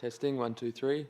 Testing, 1, 2, 3.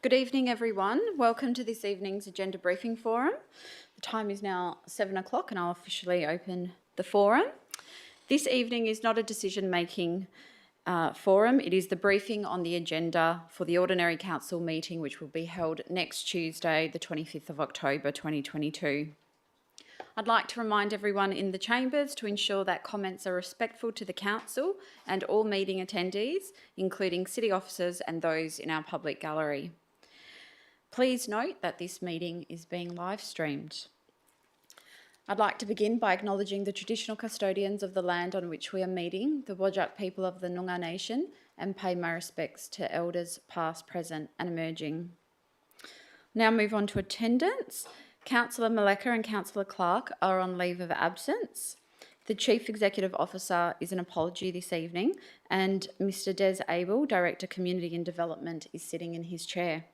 Good evening, everyone. Welcome to this evening's Agenda Briefing Forum. The time is now 7 o'clock and I'll officially open the forum. This evening is not a decision-making forum. It is the briefing on the agenda for the Ordinary Council meeting, which will be held next Tuesday, the 25th of October 2022. I'd like to remind everyone in the chambers to ensure that comments are respectful to the Council and all meeting attendees, including city officers and those in our public gallery. Please note that this meeting is being live streamed. I'd like to begin by acknowledging the traditional custodians of the land on which we are meeting, the Whadjuk people of the Noongar Nation, and pay my respects to elders past, present and emerging. Now move on to attendance. Councillor Maleka and Councillor Clark are on leave of absence. The Chief Executive Officer is an apology this evening, and Mr Des Abel, Director Community and Development, is sitting in his chair.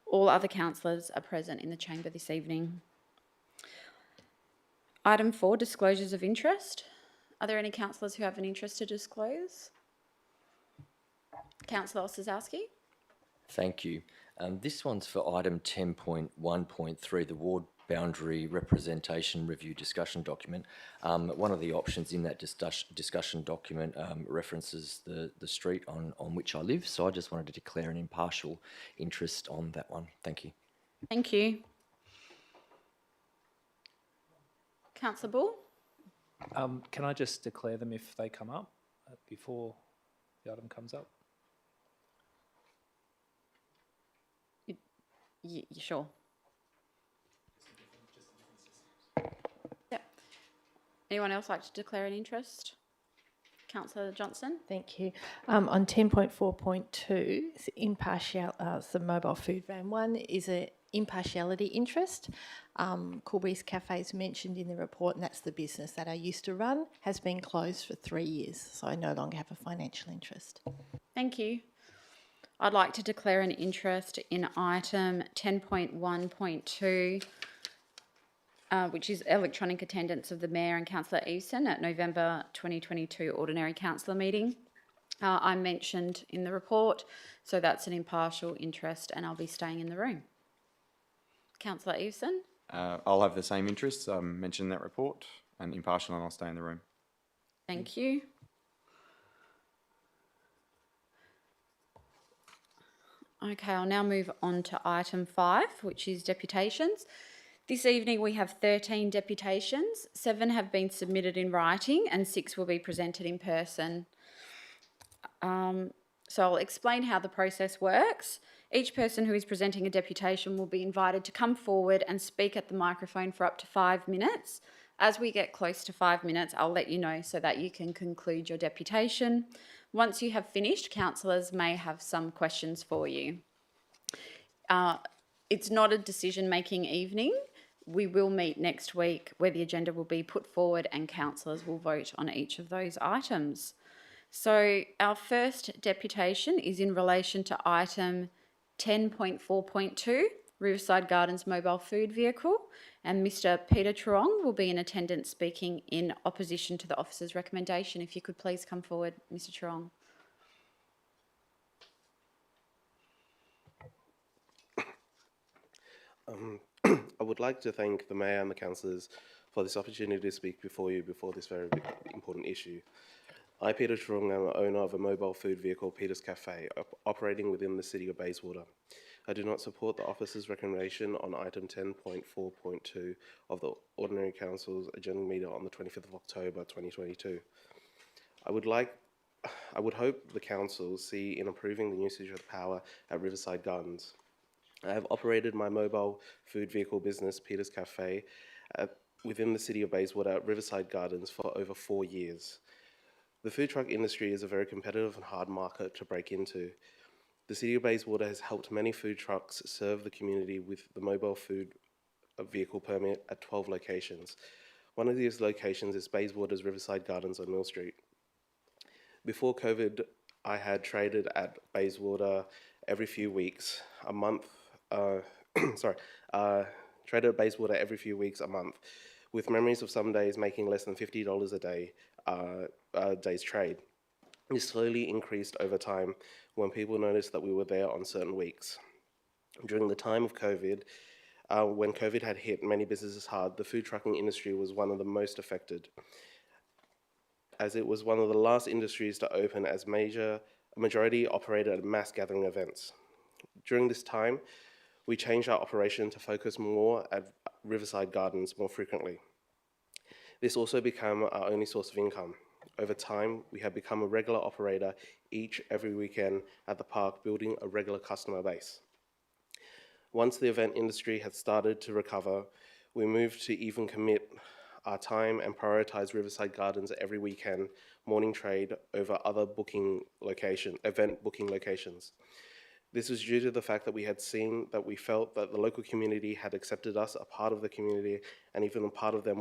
All other councillors are present in the chamber this evening. Item 4, disclosures of interest. Are there any councillors who have an interest to disclose? Councillor Osazowski. Thank you. This one's for item 10.1.3, the ward boundary representation review discussion document. One of the options in that discussion document references the street on which I live, so I just wanted to declare an impartial interest on that one. Thank you. Thank you. Councillor Bull. Can I just declare them if they come up before the item comes up? Yeah, sure. Yep. Anyone else like to declare an interest? Councillor Johnson. Thank you. On 10.4.2, it's the mobile food van. One is an impartiality interest. Coolbreeze Cafe is mentioned in the report, and that's the business that I used to run, has been closed for 3 years, so I no longer have a financial interest. Thank you. I'd like to declare an interest in item 10.1.2, which is electronic attendance of the Mayor and Councillor Eveson at November 2022 Ordinary Councillor meeting. I'm mentioned in the report, so that's an impartial interest and I'll be staying in the room. Councillor Eveson? I'll have the same interests mentioned in that report, and impartial, and I'll stay in the room. Thank you. Okay, I'll now move on to item 5, which is deputations. This evening we have 13 deputations. 7 have been submitted in writing and 6 will be presented in person. So I'll explain how the process works. Each person who is presenting a deputation will be invited to come forward and speak at the microphone for up to 5 minutes. As we get close to 5 minutes, I'll let you know so that you can conclude your deputation. Once you have finished, councillors may have some questions for you. It's not a decision-making evening. We will meet next week where the agenda will be put forward and councillors will vote on each of those items. So our first deputation is in relation to item 10.4.2, Riverside Gardens mobile food vehicle, and Mr Peter Truong will be in attendance speaking in opposition to the officer's recommendation. If you could please come forward, Mr Truong. I would like to thank the Mayor and the councillors for this opportunity to speak before you before this very important issue. I, Peter Truong, am the owner of a mobile food vehicle, Peter's Cafe, operating within the City of Bayswater. I do not support the officer's recommendation on item 10.4.2 of the Ordinary Council's agenda meeting on the 25th of October 2022. I would hope the council see in approving the usage of the power at Riverside Gardens. I have operated my mobile food vehicle business, Peter's Cafe, within the City of Bayswater at Riverside Gardens for over 4 years. The food truck industry is a very competitive and hard market to break into. The City of Bayswater has helped many food trucks serve the community with the mobile food vehicle permit at 12 locations. One of these locations is Bayswater's Riverside Gardens on Mill Street. Before COVID, I had traded at Bayswater every few weeks, a month, traded at Bayswater every few weeks, a month, with memories of some days making less than $50 a day, day's trade. This slowly increased over time when people noticed that we were there on certain weeks. During the time of COVID, when COVID had hit many businesses hard, the food trucking industry was one of the most affected, as it was one of the last industries to open as majority operated at mass gathering events. During this time, we changed our operation to focus more at Riverside Gardens more frequently. This also became our only source of income. Over time, we have become a regular operator every weekend at the park, building a regular customer base. Once the event industry had started to recover, we moved to even commit our time and prioritize Riverside Gardens every weekend morning trade over other event booking locations. This was due to the fact that we felt that the local community had accepted us a part of the community and even a part of their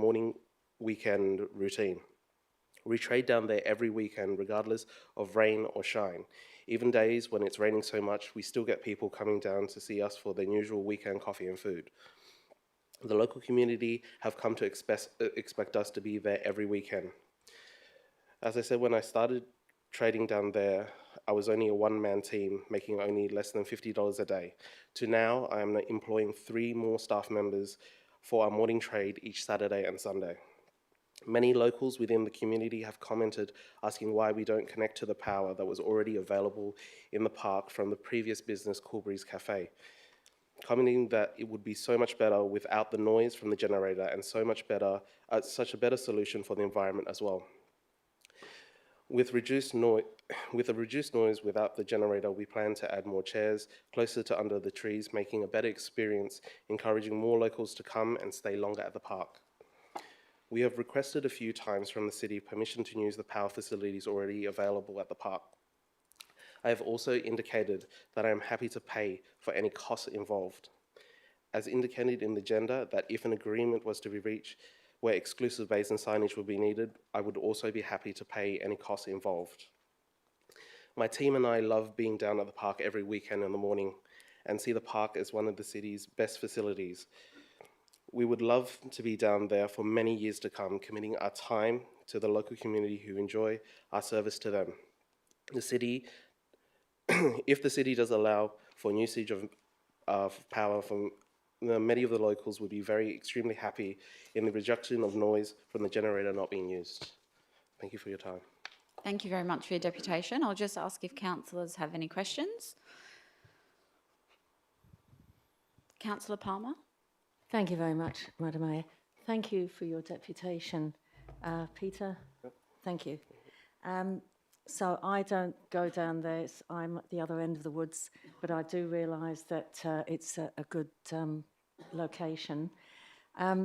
weekend routine. We trade down there every weekend regardless of rain or shine. Even days when it's raining so much, we still get people coming down to see us for their usual weekend coffee and food. The local community have come to expect us to be there every weekend. As I said, when I started trading down there, I was only a one-man team, making only less than $50 a day. To now, I am employing 3 more staff members for our morning trade each Saturday and Sunday. Many locals within the community have commented asking why we don't connect to the power that was already available in the park from the previous business Cool Breeze Cafe, commenting that it would be so much better without the noise from the generator and such a better solution for the environment as well. With a reduced noise without the generator, we plan to add more chairs closer to under the trees, making a better experience, encouraging more locals to come and stay longer at the park. We have requested a few times from the city permission to use the power facilities already available at the park. I have also indicated that I am happy to pay for any costs involved. As indicated in the agenda, that if an agreement was to be reached where exclusive bays and signage would be needed, I would also be happy to pay any costs involved. My team and I love being down at the park every weekend in the morning and see the park as one of the city's best facilities. We would love to be down there for many years to come, committing our time to the local community who enjoy our service to them. The city, if the city does allow for usage of power from many of the locals would be extremely happy in the reduction of noise from the generator not being used. Thank you for your time. Thank you very much for your deputation. I'll just ask if councillors have any questions. Councillor Palmer. Thank you very much, Madam Mayor. Thank you for your deputation. Peter, thank you. So I don't go down there, I'm at the other end of the woods, but I do realise that it's a good location.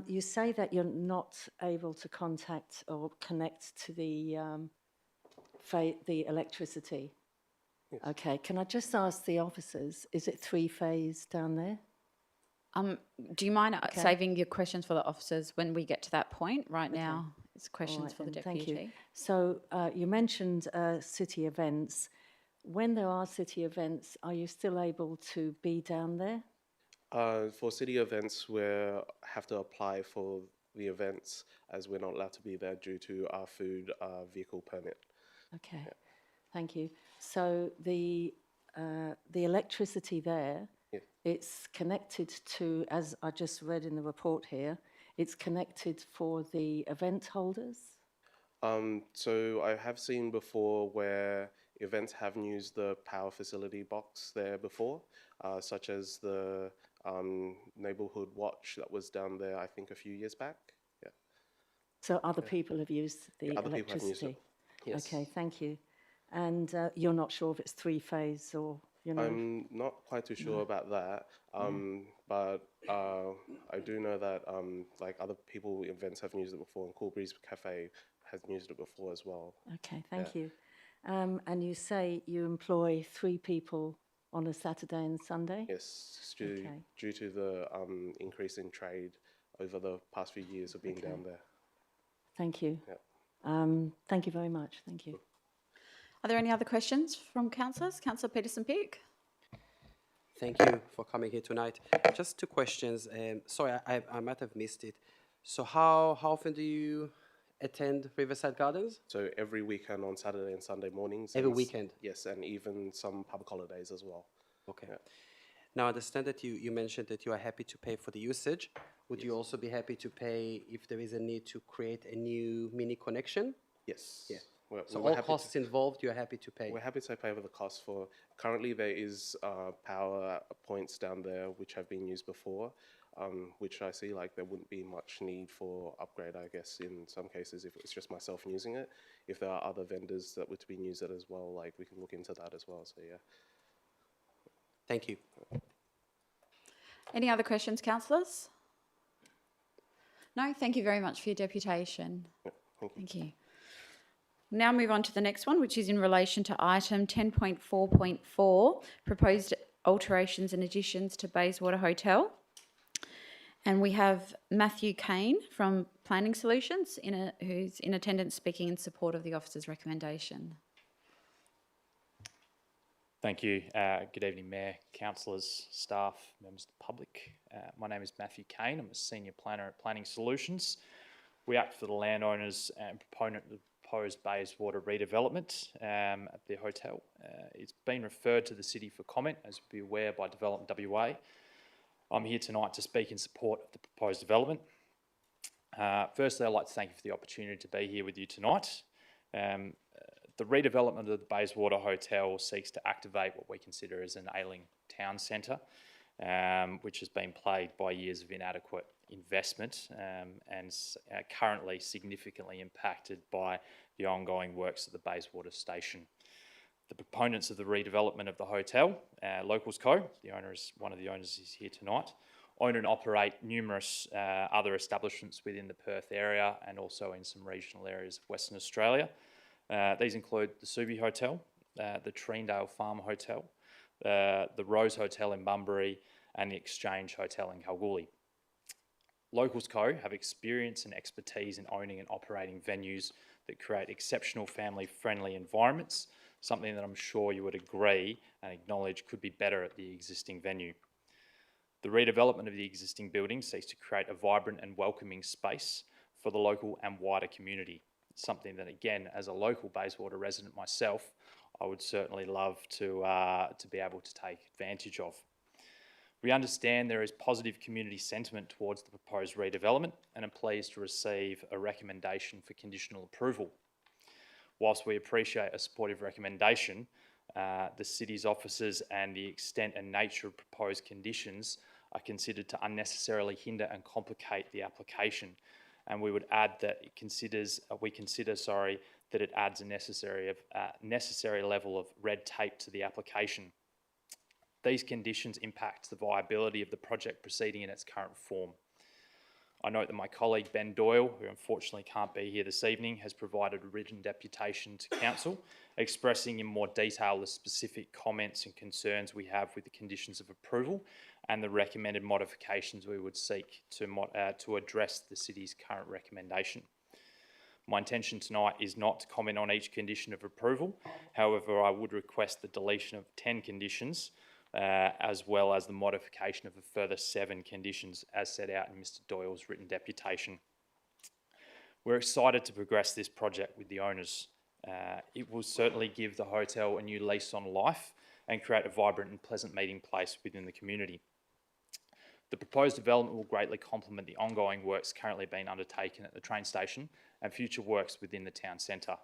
You say that you're not able to contact or connect to the electricity. Yes. Okay, can I just ask the officers, is it 3-phase down there? Do you mind saving your questions for the officers when we get to that point? Right now, it's questions Right, for the then, deputy. thank you. So you mentioned city events. When there are city events, are you still able to be down there? For city events, we have to apply for the events as we're not allowed to be there due to our food vehicle permit. Okay, thank you. So the electricity there, Yeah. it's connected to, as I just read in the report here, it's connected for the event holders? So I have seen before where events have used the power facility box there before, such as the neighborhood watch that was down there, I think, a few years back. Yeah. So other people have used the Other people have used electricity? it. Yes. Okay, thank you. And you're not sure if it's 3-phase or, you know? I'm not quite too sure about that, but I do know that like other people events have used it before, and Cool Breeze Cafe has used it before as well. Okay, thank you. And you say you employ 3 people on a Saturday and Sunday? Yes, Okay. due to the increase in trade over the past few years of being down there. Thank you. Yeah. Thank you very much. Thank you. Are there any other questions from councillors? Councillor Peterson-Peak. Thank you for coming here tonight. Just 2 questions. Sorry, I might have missed it. So how often do you attend Riverside Gardens? So every weekend on Saturday and Sunday mornings. Every and weekend? Yes, and even some public holidays as well. Okay. Yeah. Now, I understand that you mentioned that you are happy to pay for the usage. Would you also be happy to pay if there is a need to create a new mini connection? Yes. Yeah. We're, So we're all happy costs involved, you're happy to pay? We're happy to pay for the cost for. Currently, there is power points down there which have been used before, which I see like there wouldn't be much need for upgrade. I guess in some cases, if it's just myself using it, if there are other vendors that would be use it as well, like we can look into that as well. So yeah. Thank you. Any other questions, councillors? No, thank you very much for your deputation. Yeah, thank you. Thank you. Now move on to the next one, which is in relation to item 10.4.4, proposed alterations and additions to Bayswater Hotel. And we have Matthew Kane from Planning Solutions, who's in attendance speaking in support of the officer's recommendation. Thank you. Good evening, Mayor, councillors, staff, members of the public. My name is Matthew Kane. I'm a senior planner at Planning Solutions. We act for the landowners and proponent of the proposed Bayswater redevelopment at the hotel. It's been referred to the city for comment, as you'll be aware, by Development WA. I'm here tonight to speak in support of the proposed development. Firstly, I'd like to thank you for the opportunity to be here with you tonight. The redevelopment of the Bayswater Hotel seeks to activate what we consider as an ailing town centre, which has been plagued by years of inadequate investment and currently significantly impacted by the ongoing works at the Bayswater station. The proponents of the redevelopment of the hotel, Locals Co, one of the owners is here tonight, own and operate numerous other establishments within the Perth area and also in some regional areas of Western Australia. These include the Subi Hotel, the Treendale Farm Hotel, the Rose Hotel in Bunbury, and the Exchange Hotel in Kalgoorlie. Locals Co have experience and expertise in owning and operating venues that create exceptional family-friendly environments, something that I'm sure you would agree and acknowledge could be better at the existing venue. The redevelopment of the existing building seeks to create a vibrant and welcoming space for the local and wider community. Something that, again, as a local Bayswater resident myself, I would certainly love to be able to take advantage of. We understand there is positive community sentiment towards the proposed redevelopment and are pleased to receive a recommendation for conditional approval. Whilst we appreciate a supportive recommendation, the city's officers and the extent and nature of proposed conditions are considered to unnecessarily hinder and complicate the application. And we would add that we consider that it adds a necessary level of red tape to the application. These conditions impact the viability of the project proceeding in its current form. I note that my colleague Ben Doyle, who unfortunately can't be here this evening, has provided a written deputation to Council, expressing in more detail the specific comments and concerns we have with the conditions of approval and the recommended modifications we would seek to address the City's current recommendation. My intention tonight is not to comment on each condition of approval. However, I would request the deletion of 10 conditions as well as the modification of a further 7 conditions as set out in Mr Doyle's written deputation. We're excited to progress this project with the owners. It will certainly give the hotel a new lease on life and create a vibrant and pleasant meeting place within the community. The proposed development will greatly complement the ongoing works currently being undertaken at the train station and future works within the town centre.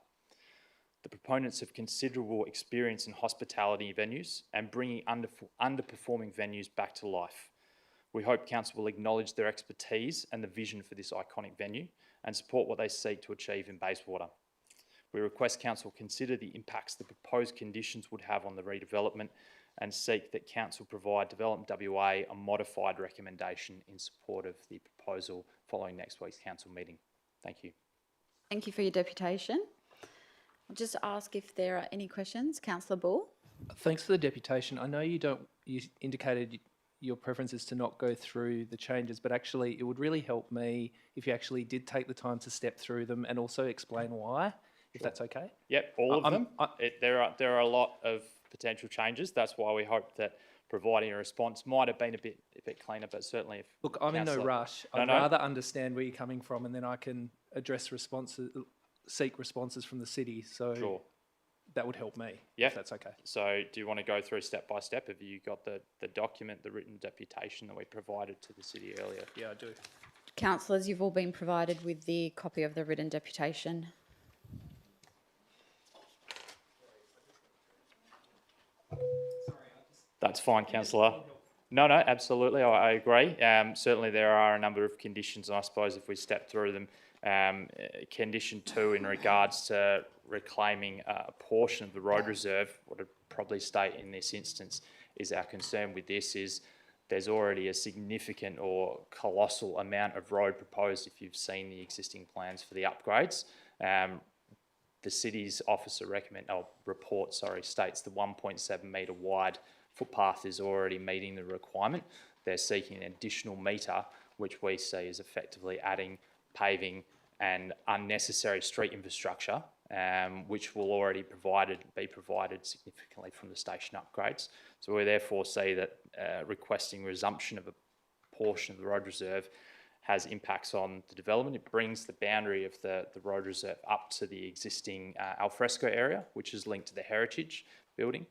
The proponents have considerable experience in hospitality venues and bringing underperforming venues back to life. We hope Council will acknowledge their expertise and the vision for this iconic venue and support what they seek to achieve in Bayswater. We request Council consider the impacts the proposed conditions would have on the redevelopment and seek that Council provide Development WA a modified recommendation in support of the proposal following next week's Council meeting. Thank you. Thank you for your deputation. I'll just ask if there are any questions. Councillor Ball. Thanks for the deputation. I know you indicated your preference is to not go through the changes, but actually it would really help me if you actually did take the time to step through them and also explain why, if that's okay. Yep, all of them. There are a lot of potential changes. That's why we hope that providing a response might have been a bit cleaner, but certainly if... Look, I'm in no rush. I'd rather understand where you're coming from and then I can address responses, seek responses from the city. So Sure. that would help me, Yeah. if that's okay. So do you want to go through step by step? Have you got the document, the written deputation that we provided to the city earlier? Yeah, I do. Councillors, you've all been provided with the copy of the written deputation. That's fine, councillor. No, absolutely, I agree. Certainly there are a number of conditions, and I suppose if we step through them, condition 2 in regards to reclaiming a portion of the road reserve, what I'd probably state in this instance is our concern with this is there's already a significant or colossal amount of road proposed if you've seen the existing plans for the upgrades. The city's officer report states the 1.7 metre wide footpath is already meeting the requirement. They're seeking an additional metre, which we see as effectively adding paving and unnecessary street infrastructure, which will already be provided significantly from the station upgrades. So we therefore see that requesting resumption of a portion of the road reserve has impacts on the development. It brings the boundary of the road reserve up to the existing alfresco area, which is linked to the heritage building.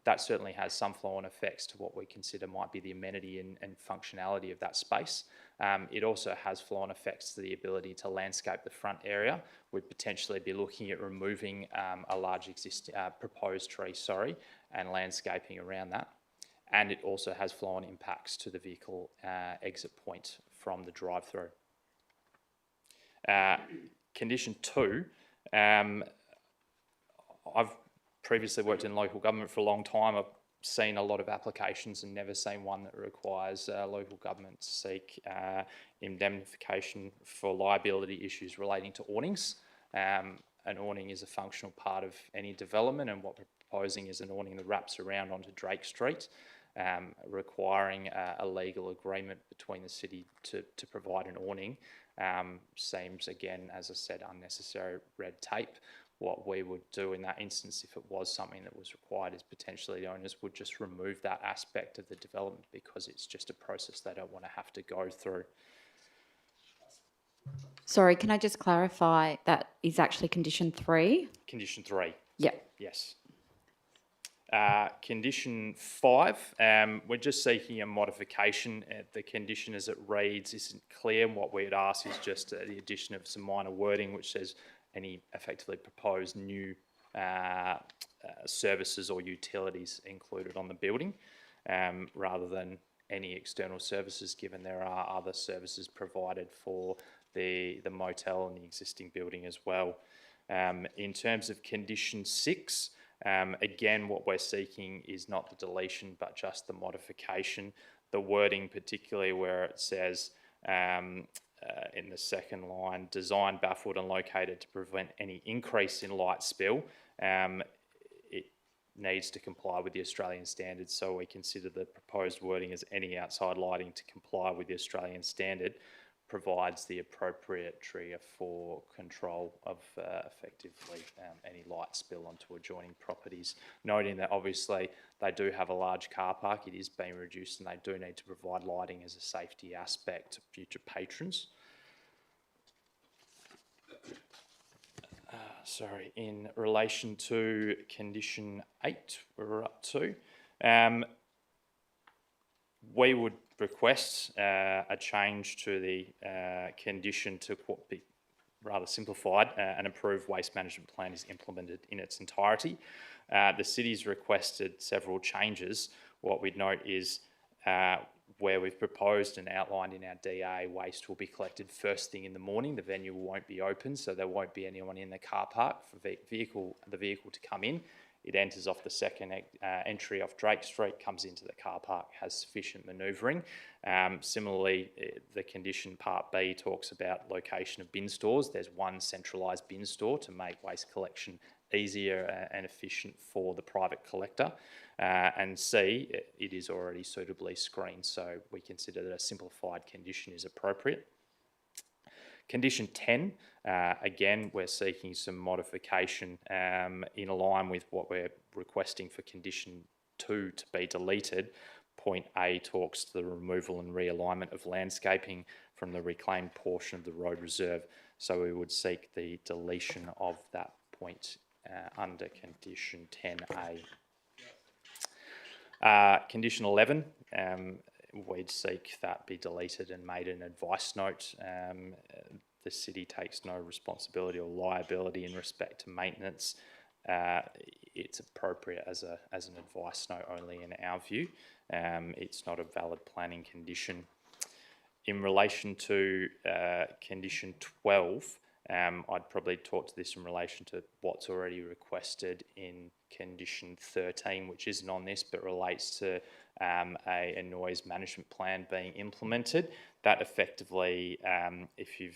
That certainly has some flow-on effects to what we consider might be the amenity and functionality of that space. It also has flow-on effects to the ability to landscape the front area. We'd potentially be looking at removing a large proposed tree, and landscaping around that. And it also has flow-on impacts to the vehicle exit point from the drive-through. Condition 2, I've previously worked in local government for a long time. I've seen a lot of applications and never seen one that requires local government to seek indemnification for liability issues relating to awnings. An awning is a functional part of any development, and what we're proposing is an awning that wraps around onto Drake Street, requiring a legal agreement between the city to provide an awning. Seems, again, as I said, unnecessary red tape. What we would do in that instance, if it was something that was required, is potentially the owners would just remove that aspect of the development because it's just a process they don't want to have to go through. Sorry, can I just clarify that is actually condition 3? Condition 3. Yep. Yes. Condition 5, we're just seeking a modification. The condition as it reads isn't clear, and what we'd ask is just the addition of some minor wording which says any effectively proposed new services or utilities included on the building, rather than any external services, given there are other services provided for the motel and the existing building as well. In terms of condition 6, again, what we're seeking is not the deletion, but just the modification. The wording, particularly where it says in the second line, designed, baffled and located to prevent any increase in light spill, it needs to comply with the Australian standards. So we consider the proposed wording as any outside lighting to comply with the Australian standard provides the appropriate trigger for control of effectively any light spill onto adjoining properties. Noting that obviously they do have a large car park, it is being reduced, and they do need to provide lighting as a safety aspect to future patrons. In relation to condition 8, we're up to, we would request a change to the condition to be rather simplified. An approved waste management plan is implemented in its entirety. The city's requested several changes. What we'd note is where we've proposed and outlined in our DA, waste will be collected first thing in the morning. The venue won't be open, so there won't be anyone in the car park for the vehicle to come in. It enters off the second entry off Drake Street, comes into the car park, has sufficient manoeuvring. Similarly, the condition part B talks about location of bin stores. There's one centralised bin store to make waste collection easier and efficient for the private collector. And C, it is already suitably screened, so we consider that a simplified condition is appropriate. Condition 10, again, we're seeking some modification in line with what we're requesting for condition 2 to be deleted. Point A talks to the removal and realignment of landscaping from the reclaimed portion of the road reserve. So we would seek the deletion of that point under condition 10A. Condition 11, we'd seek that be deleted and made an advice note. The city takes no responsibility or liability in respect to maintenance. It's appropriate as an advice note only in our view. It's not a valid planning condition. In relation to condition 12, I'd probably talk to this in relation to what's already requested in condition 13, which isn't on this but relates to a noise management plan being implemented. That effectively, if you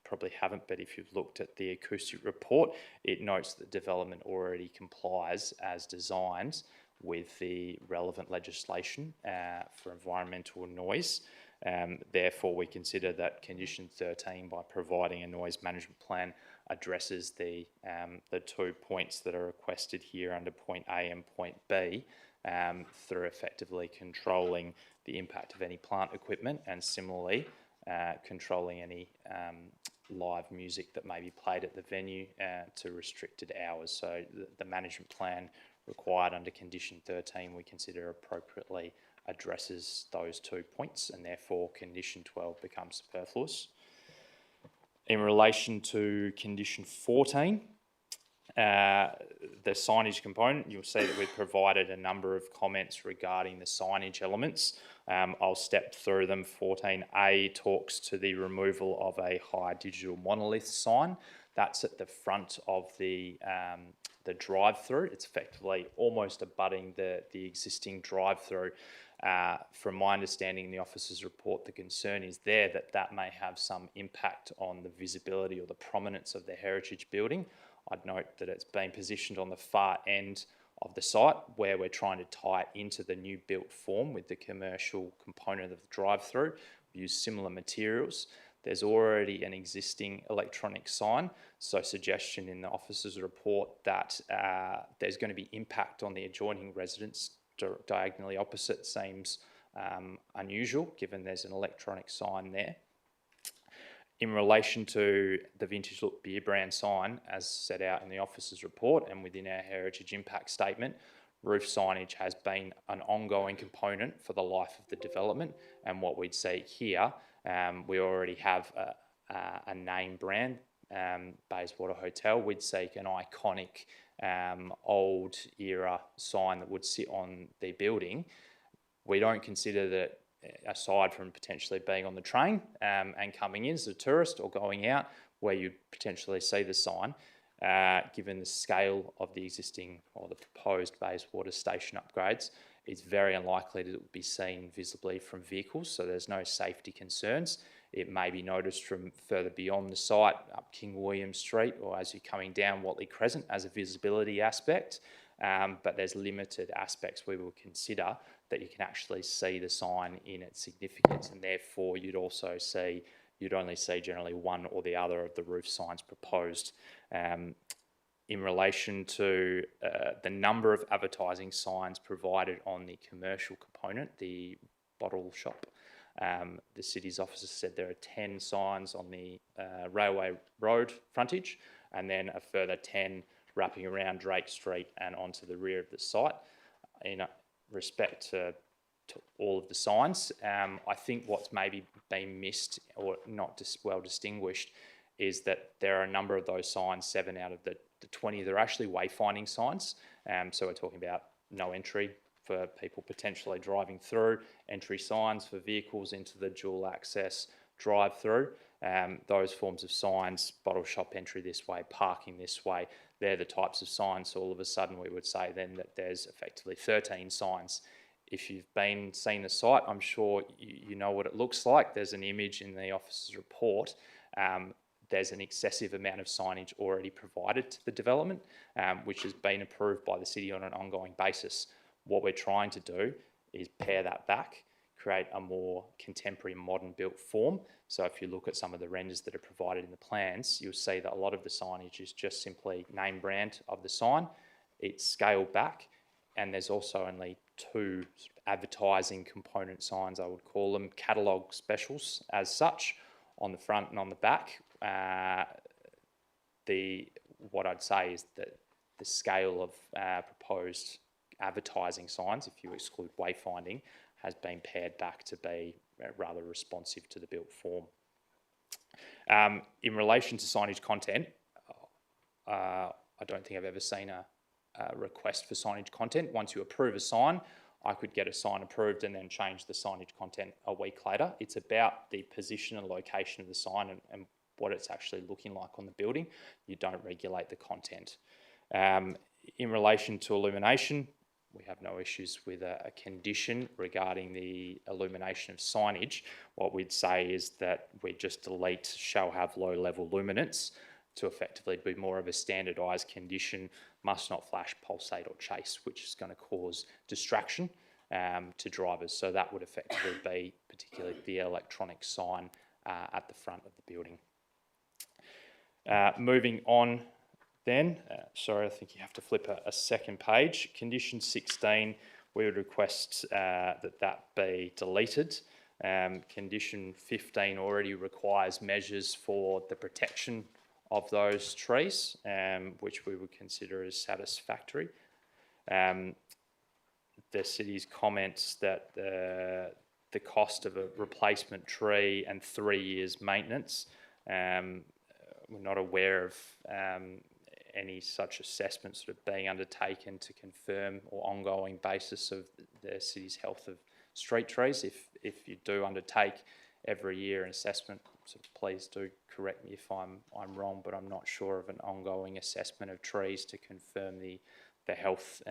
probably haven't, but if you've looked at the acoustic report, it notes that development already complies as designed with the relevant legislation for environmental noise. Therefore, we consider that condition 13, by providing a noise management plan, addresses the 2 points that are requested here under point A and point B through effectively controlling the impact of any plant equipment and similarly controlling any live music that may be played at the venue to restricted hours. So the management plan required under condition 13 we consider appropriately addresses those 2 points, and therefore condition 12 becomes superfluous. In relation to condition 14, the signage component, you'll see that we've provided a number of comments regarding the signage elements. I'll step through them. 14A talks to the removal of a high digital monolith sign. That's at the front of the drive-through. It's effectively almost abutting the existing drive-through. From my understanding in the officer's report, the concern is there that may have some impact on the visibility or the prominence of the heritage building. I'd note that it's been positioned on the far end of the site where we're trying to tie it into the new built form with the commercial component of the drive-through. We use similar materials. There's already an existing electronic sign, so suggestion in the officer's report that there's going to be impact on the adjoining residents diagonally opposite seems unusual given there's an electronic sign there. In relation to the Vintage Look beer brand sign, as set out in the officer's report and within our heritage impact statement, roof signage has been an ongoing component for the life of the development, and what we'd see here, we already have a name brand, Bayswater Hotel. We'd seek an iconic old era sign that would sit on the building. We don't consider that, aside from potentially being on the train and coming in as a tourist or going out where you potentially see the sign, given the scale of the existing or the proposed Bayswater station upgrades, it's very unlikely that it would be seen visibly from vehicles, so there's no safety concerns. It may be noticed from further beyond the site, up King William Street, or as you're coming down Watley Crescent as a visibility aspect, but there's limited aspects we will consider that you can actually see the sign in its significance, and therefore you'd only see generally one or the other of the roof signs proposed. In relation to the number of advertising signs provided on the commercial component, the bottle shop, the city's officer said there are 10 signs on the Railway Road frontage and then a further 10 wrapping around Drake Street and onto the rear of the site. In respect to all of the signs, I think what's maybe been missed or not well distinguished is that there are a number of those signs, 7 out of the 20, that are actually wayfinding signs. So we're talking about no entry for people potentially driving through, entry signs for vehicles into the dual access drive-through. Those forms of signs, bottle shop entry this way, parking this way, they're the types of signs. So all of a sudden we would say then that there's effectively 13 signs. If you've seen the site, I'm sure you know what it looks like. There's an image in the officer's report. There's an excessive amount of signage already provided to the development, which has been approved by the city on an ongoing basis. What we're trying to do is pare that back, create a more contemporary modern built form. So if you look at some of the renders that are provided in the plans, you'll see that a lot of the signage is just simply name brand of the sign. It's scaled back, and there's also only 2 advertising component signs, I would call them, catalogue specials as such, on the front and on the back. what I'd say is that the scale of proposed advertising signs, if you exclude wayfinding, has been pared back to be rather responsive to the built form. In relation to signage content, I don't think I've ever seen a request for signage content. Once you approve a sign, I could get a sign approved and then change the signage content a week later. It's about the position and location of the sign and what it's actually looking like on the building. You don't regulate the content. In relation to illumination, we have no issues with a condition regarding the illumination of signage. What we'd say is that we just delete shall have low level luminance to effectively be more of a standardised condition, must not flash, pulsate or chase, which is going to cause distraction to drivers. So that would effectively be particularly the electronic sign at the front of the building. Moving on then, sorry, I think you have to flip a second page. Condition 16, we would request that be deleted. Condition 15 already requires measures for the protection of those trees, which we would consider as satisfactory. The city's comments that the cost of a replacement tree and 3 years maintenance, we're not aware of any such assessments sort of being undertaken to confirm or ongoing basis of the city's health of street trees. If you do undertake every year an assessment, so please do correct me if I'm wrong, but I'm not sure of an ongoing assessment of trees to confirm the health.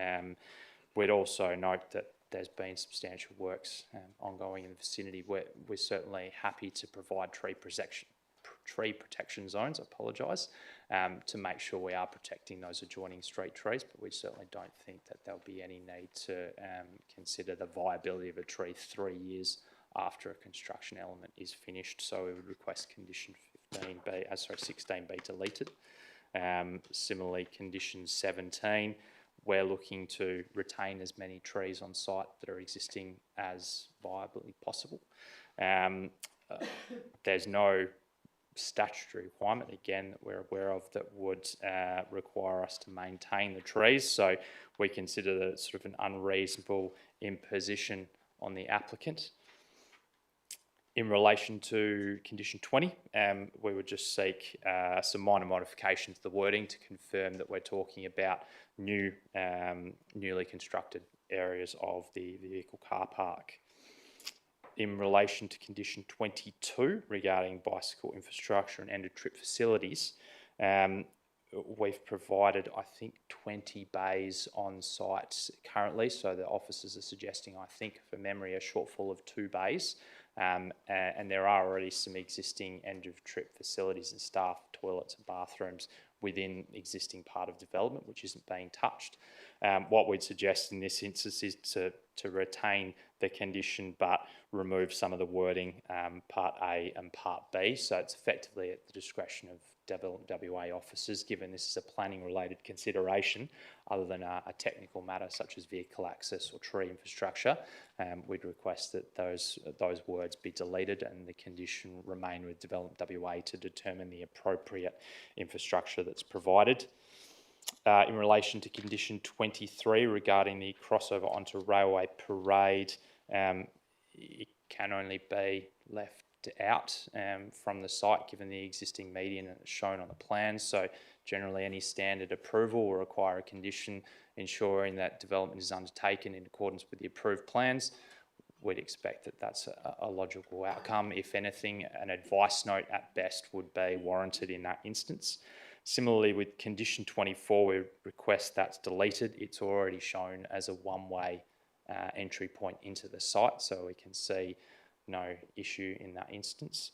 We'd also note that there's been substantial works ongoing in the vicinity. We're certainly happy to provide tree protection zones, to make sure we are protecting those adjoining street trees, but we certainly don't think that there'll be any need to consider the viability of a tree 3 years after a construction element is finished. So we would request condition 16B deleted. Similarly, condition 17, we're looking to retain as many trees on site that are existing as viably possible. There's no statutory requirement, again, that we're aware of that would require us to maintain the trees. So we consider that it's sort of an unreasonable imposition on the applicant. In relation to condition 20, we would just seek some minor modification to the wording to confirm that we're talking about newly constructed areas of the vehicle car park. In relation to condition 22 regarding bicycle infrastructure and end-of-trip facilities, we've provided, I think, 20 bays on site currently. So the officers are suggesting, I think, for memory, a shortfall of 2 bays. And there are already some existing end-of-trip facilities and staff toilets and bathrooms within existing part of development, which isn't being touched. What we'd suggest in this instance is to retain the condition but remove some of the wording, Part A and Part B. So it's effectively at the discretion of WA officers, given this is a planning-related consideration, other than a technical matter such as vehicle access or tree infrastructure. We'd request that those words be deleted and the condition remain with Development WA to determine the appropriate infrastructure that's provided. In relation to condition 23 regarding the crossover onto Railway Parade, it can only be left out from the site given the existing median shown on the plan. So generally any standard approval will require a condition ensuring that development is undertaken in accordance with the approved plans. We'd expect that that's a logical outcome. If anything, an advice note at best would be warranted in that instance. Similarly, with condition 24, we request that's deleted. It's already shown as a one-way entry point into the site, so we can see no issue in that instance.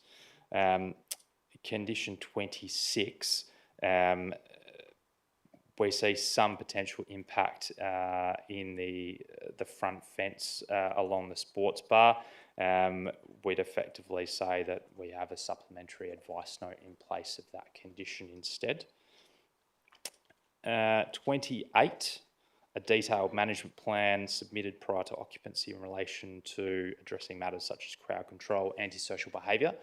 Condition 26, we see some potential impact in the front fence along the sports bar. We'd effectively say that we have a supplementary advice note in place of that condition instead. 28, a detailed management plan submitted prior to occupancy in relation to addressing matters such as crowd control, antisocial behaviour.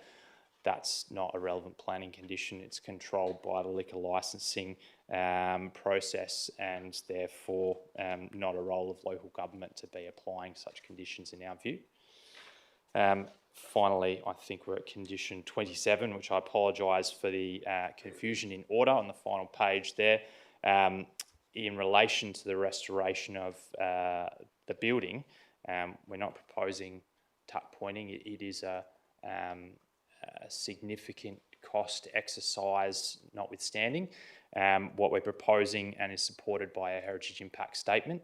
that's not a relevant planning condition. It's controlled by the liquor licensing process, and therefore not a role of local government to be applying such conditions in our view. Finally, I think we're at condition 27, which I apologise for the confusion in order on the final page there. In relation to the restoration of the building, we're not proposing tuck pointing. It is a significant cost exercise notwithstanding. What we're proposing, and is supported by a heritage impact statement,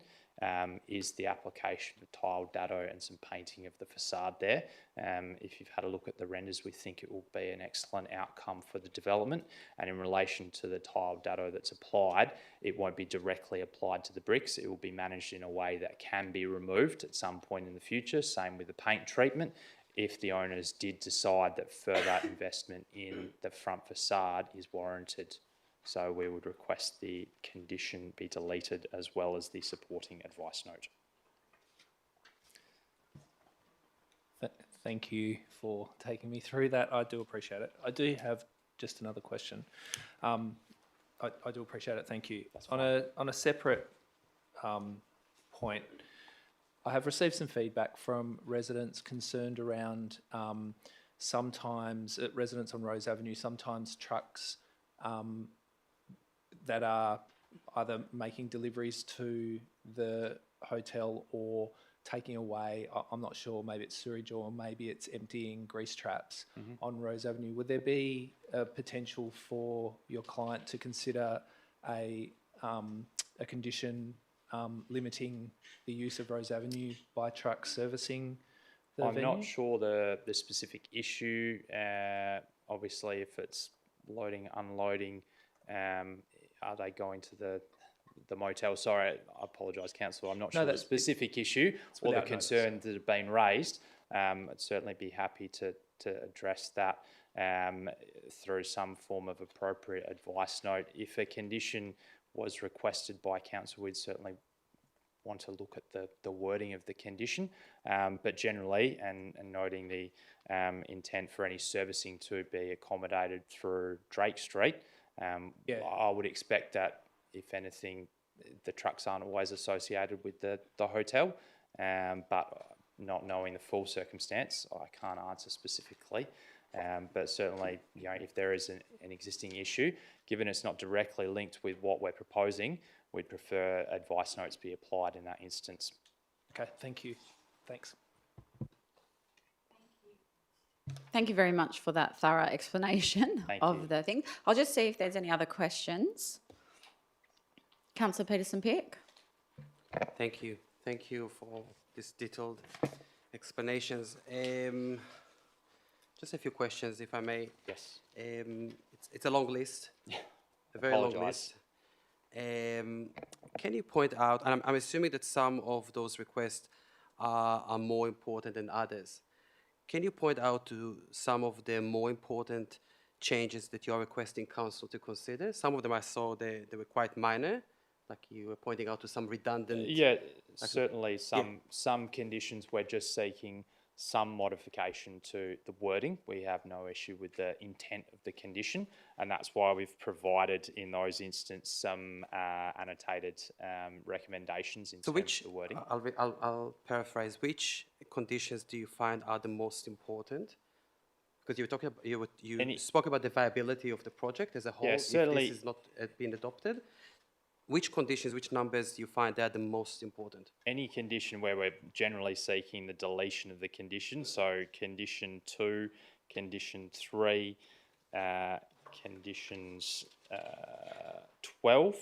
is the application of tiled dado and some painting of the facade there. If you've had a look at the renders, we think it will be an excellent outcome for the development. And in relation to the tiled dado that's applied, it won't be directly applied to the bricks. It will be managed in a way that can be removed at some point in the future. Same with the paint treatment. If the owners did decide that further investment in the front facade is warranted. So we would request the condition be deleted as well as the supporting advice note. Thank you for taking me through that. I do appreciate it. I do have just another question. I do appreciate it. Thank you. On a separate point, I have received some feedback from residents concerned around sometimes residents on Rose Avenue, sometimes trucks that are either making deliveries to the hotel or taking away, I'm not sure, maybe it's sewage or maybe it's emptying grease traps on Rose Avenue. Would there be a potential for your client to consider a condition limiting the use of Rose Avenue by trucks servicing the I'm venue? not sure the specific issue. Obviously, if it's loading, unloading, are they going to the motel? Sorry, I apologise, Councillor. I'm not sure the specific issue or the concerns that have been raised. I'd certainly be happy to address that through some form of appropriate advice note. If a condition was requested by council, we'd certainly want to look at the wording of the condition, but generally, and noting the intent for any servicing to be accommodated through Drake Street, I would expect that, if anything, the trucks aren't always associated with the hotel, but not knowing the full circumstance, I can't answer specifically. But certainly, if there is an existing issue, given it's not directly linked with what we're proposing, we'd prefer advice notes be applied in that instance. Okay, thank you. Thanks. Thank you very much for that thorough explanation of the thing. I'll just see if there's any other questions. Councillor Peterson-Pick. Thank you. Thank you for this detailed explanations. Just a few questions, if I may. Yes. It's a long list, a very long list. Can you point out, and I'm assuming that some of those requests are more important than others. Can you point out to some of the more important changes that you're requesting council to consider? Some of them I saw they were quite minor, like you were pointing out to some redundant. Yeah, certainly some conditions we're just seeking some modification to the wording. We have no issue with the intent of the condition, and that's why we've provided in those instances some annotated recommendations in terms of the wording. I'll paraphrase. Which conditions do you find are the most important? Because you were talking about, you spoke about the viability of the project as a whole. Yeah, certainly. If this is not been adopted, which conditions, which numbers do you find are the most important? Any condition where we're generally seeking the deletion of the condition, so condition 2, condition 3, conditions 12.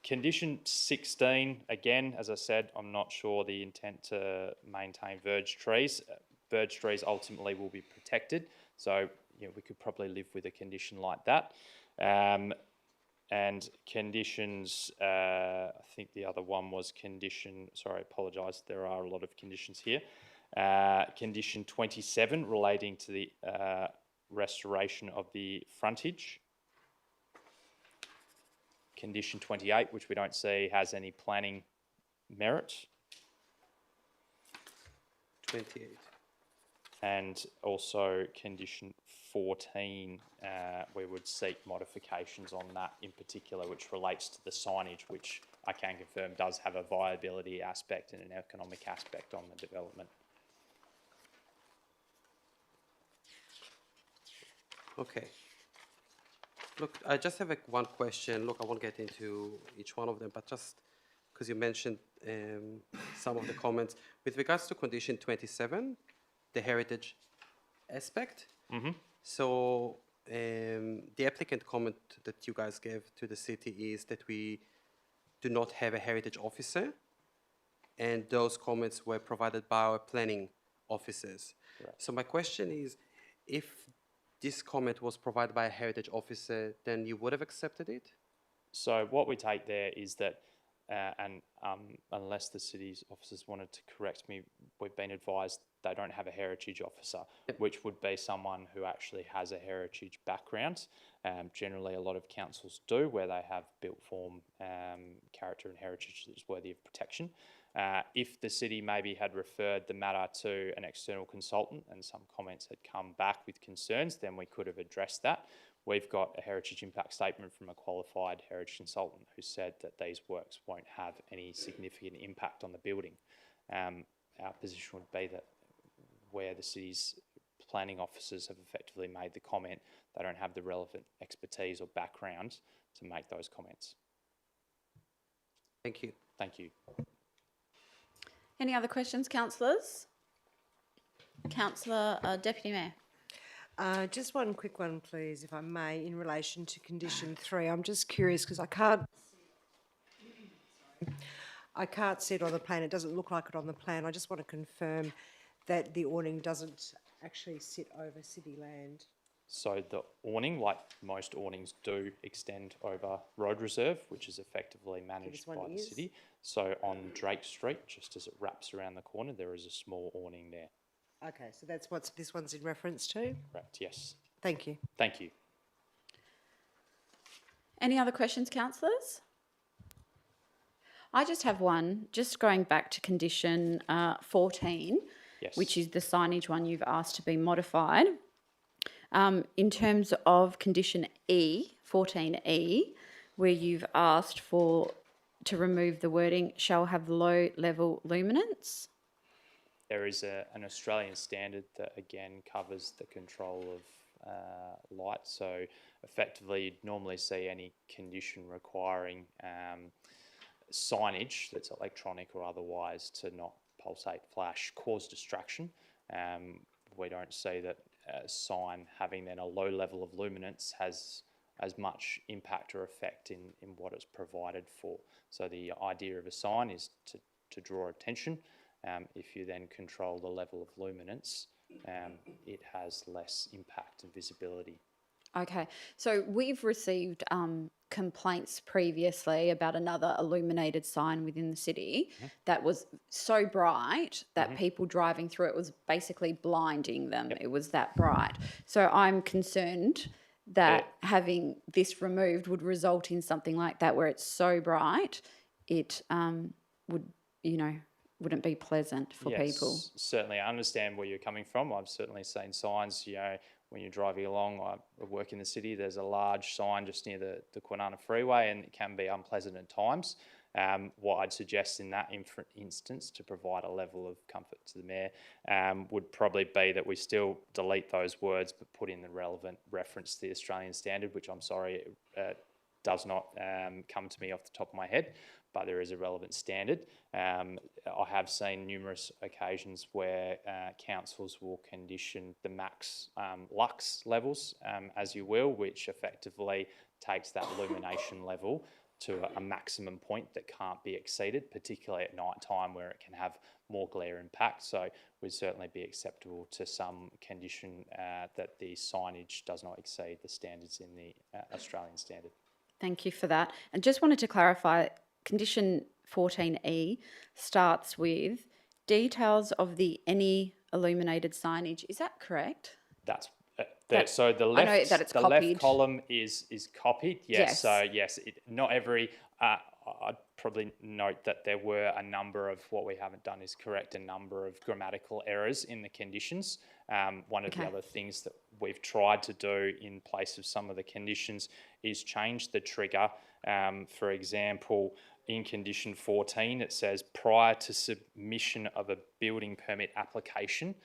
Condition 16, again, as I said, I'm not sure the intent to maintain verge trees. Verge trees ultimately will be protected, so we could probably live with a condition like that. And conditions, I think the other one was condition, sorry, I apologise, there are a lot of conditions here. Condition 27 relating to the restoration of the frontage. Condition 28, which we don't see has any planning merit. 28. And also condition 14, we would seek modifications on that in particular, which relates to the signage, which I can confirm does have a viability aspect and an economic aspect on the development. Okay. Look, I just have one question. Look, I won't get into each one of them, but just because you mentioned some of the comments. With regards to condition 27, the heritage aspect. So the applicant comment that you guys gave to the city is that we do not have a heritage officer, and those comments were provided by our planning officers. Right. So my question is, if this comment was provided by a heritage officer, then you would have accepted it? So what we take there is that, unless the city's officers wanted to correct me, we've been advised they don't have a heritage officer, which would be someone who actually has a heritage background. Generally, a lot of councils do, where they have built form character and heritage that is worthy of protection. If the city maybe had referred the matter to an external consultant and some comments had come back with concerns, then we could have addressed that. We've got a heritage impact statement from a qualified heritage consultant who said that these works won't have any significant impact on the building. Our position would be that where the city's planning officers have effectively made the comment, they don't have the relevant expertise or background to make those comments. Thank you. Thank you. Any other questions, councillors? Councillor Deputy Mayor. Just one quick one, please, if I may, in relation to condition 3. I'm just curious because I can't see it on the plan. It doesn't look like it on the plan. I just want to confirm that the awning doesn't actually sit over city land. So the awning, like most awnings do, extend over road reserve, which is effectively managed by the city. So on Drake Street, just as it wraps around the corner, there is a small awning there. Okay, so that's what this one's in reference to? Correct, yes. Thank you. Thank you. Any other questions, councillors? I just have one, just going back to condition 14, Yes. which is the signage one you've asked to be modified. In terms of condition E, 14E, where you've asked to remove the wording, shall have low level luminance. There is an Australian standard that again covers the control of light. So effectively, you'd normally see any condition requiring signage that's electronic or otherwise to not pulsate, flash, cause distraction. We don't see that a sign having then a low level of luminance has as much impact or effect in what it's provided for. So the idea of a sign is to draw attention. If you then control the level of luminance, it has less impact and visibility. Okay, so we've received complaints previously about another illuminated sign within the city that was so bright that people driving through it was basically blinding them. It was that bright. So I'm concerned that having this removed would result in something like that, where it's so bright, it wouldn't be pleasant for people. Certainly, I understand where you're coming from. I've certainly seen signs, when you're driving along. I work in the city, there's a large sign just near the Kwinana Freeway, and it can be unpleasant at times. What I'd suggest in that instance, to provide a level of comfort to the Mayor, would probably be that we still delete those words but put in the relevant reference to the Australian standard, which I'm sorry, does not come to me off the top of my head, but there is a relevant standard. I have seen numerous occasions where councils will condition the max lux levels, as you will, which effectively takes that illumination level to a maximum point that can't be exceeded, particularly at night time where it can have more glare impact. So it would certainly be acceptable to some condition that the signage does not exceed the standards in the Australian standard. Thank you for that. And just wanted to clarify, condition 14E starts with details of any illuminated signage. Is that correct? So the left, that it's the copied. left column is copied. Yes. Yes. So yes, not every. I'd probably note that there were a number of, what we haven't done is correct a number of grammatical errors in the conditions. One of the other things that we've tried to do in place of some of the conditions is change the trigger. For example, in condition 14, it says prior to submission of a building permit application,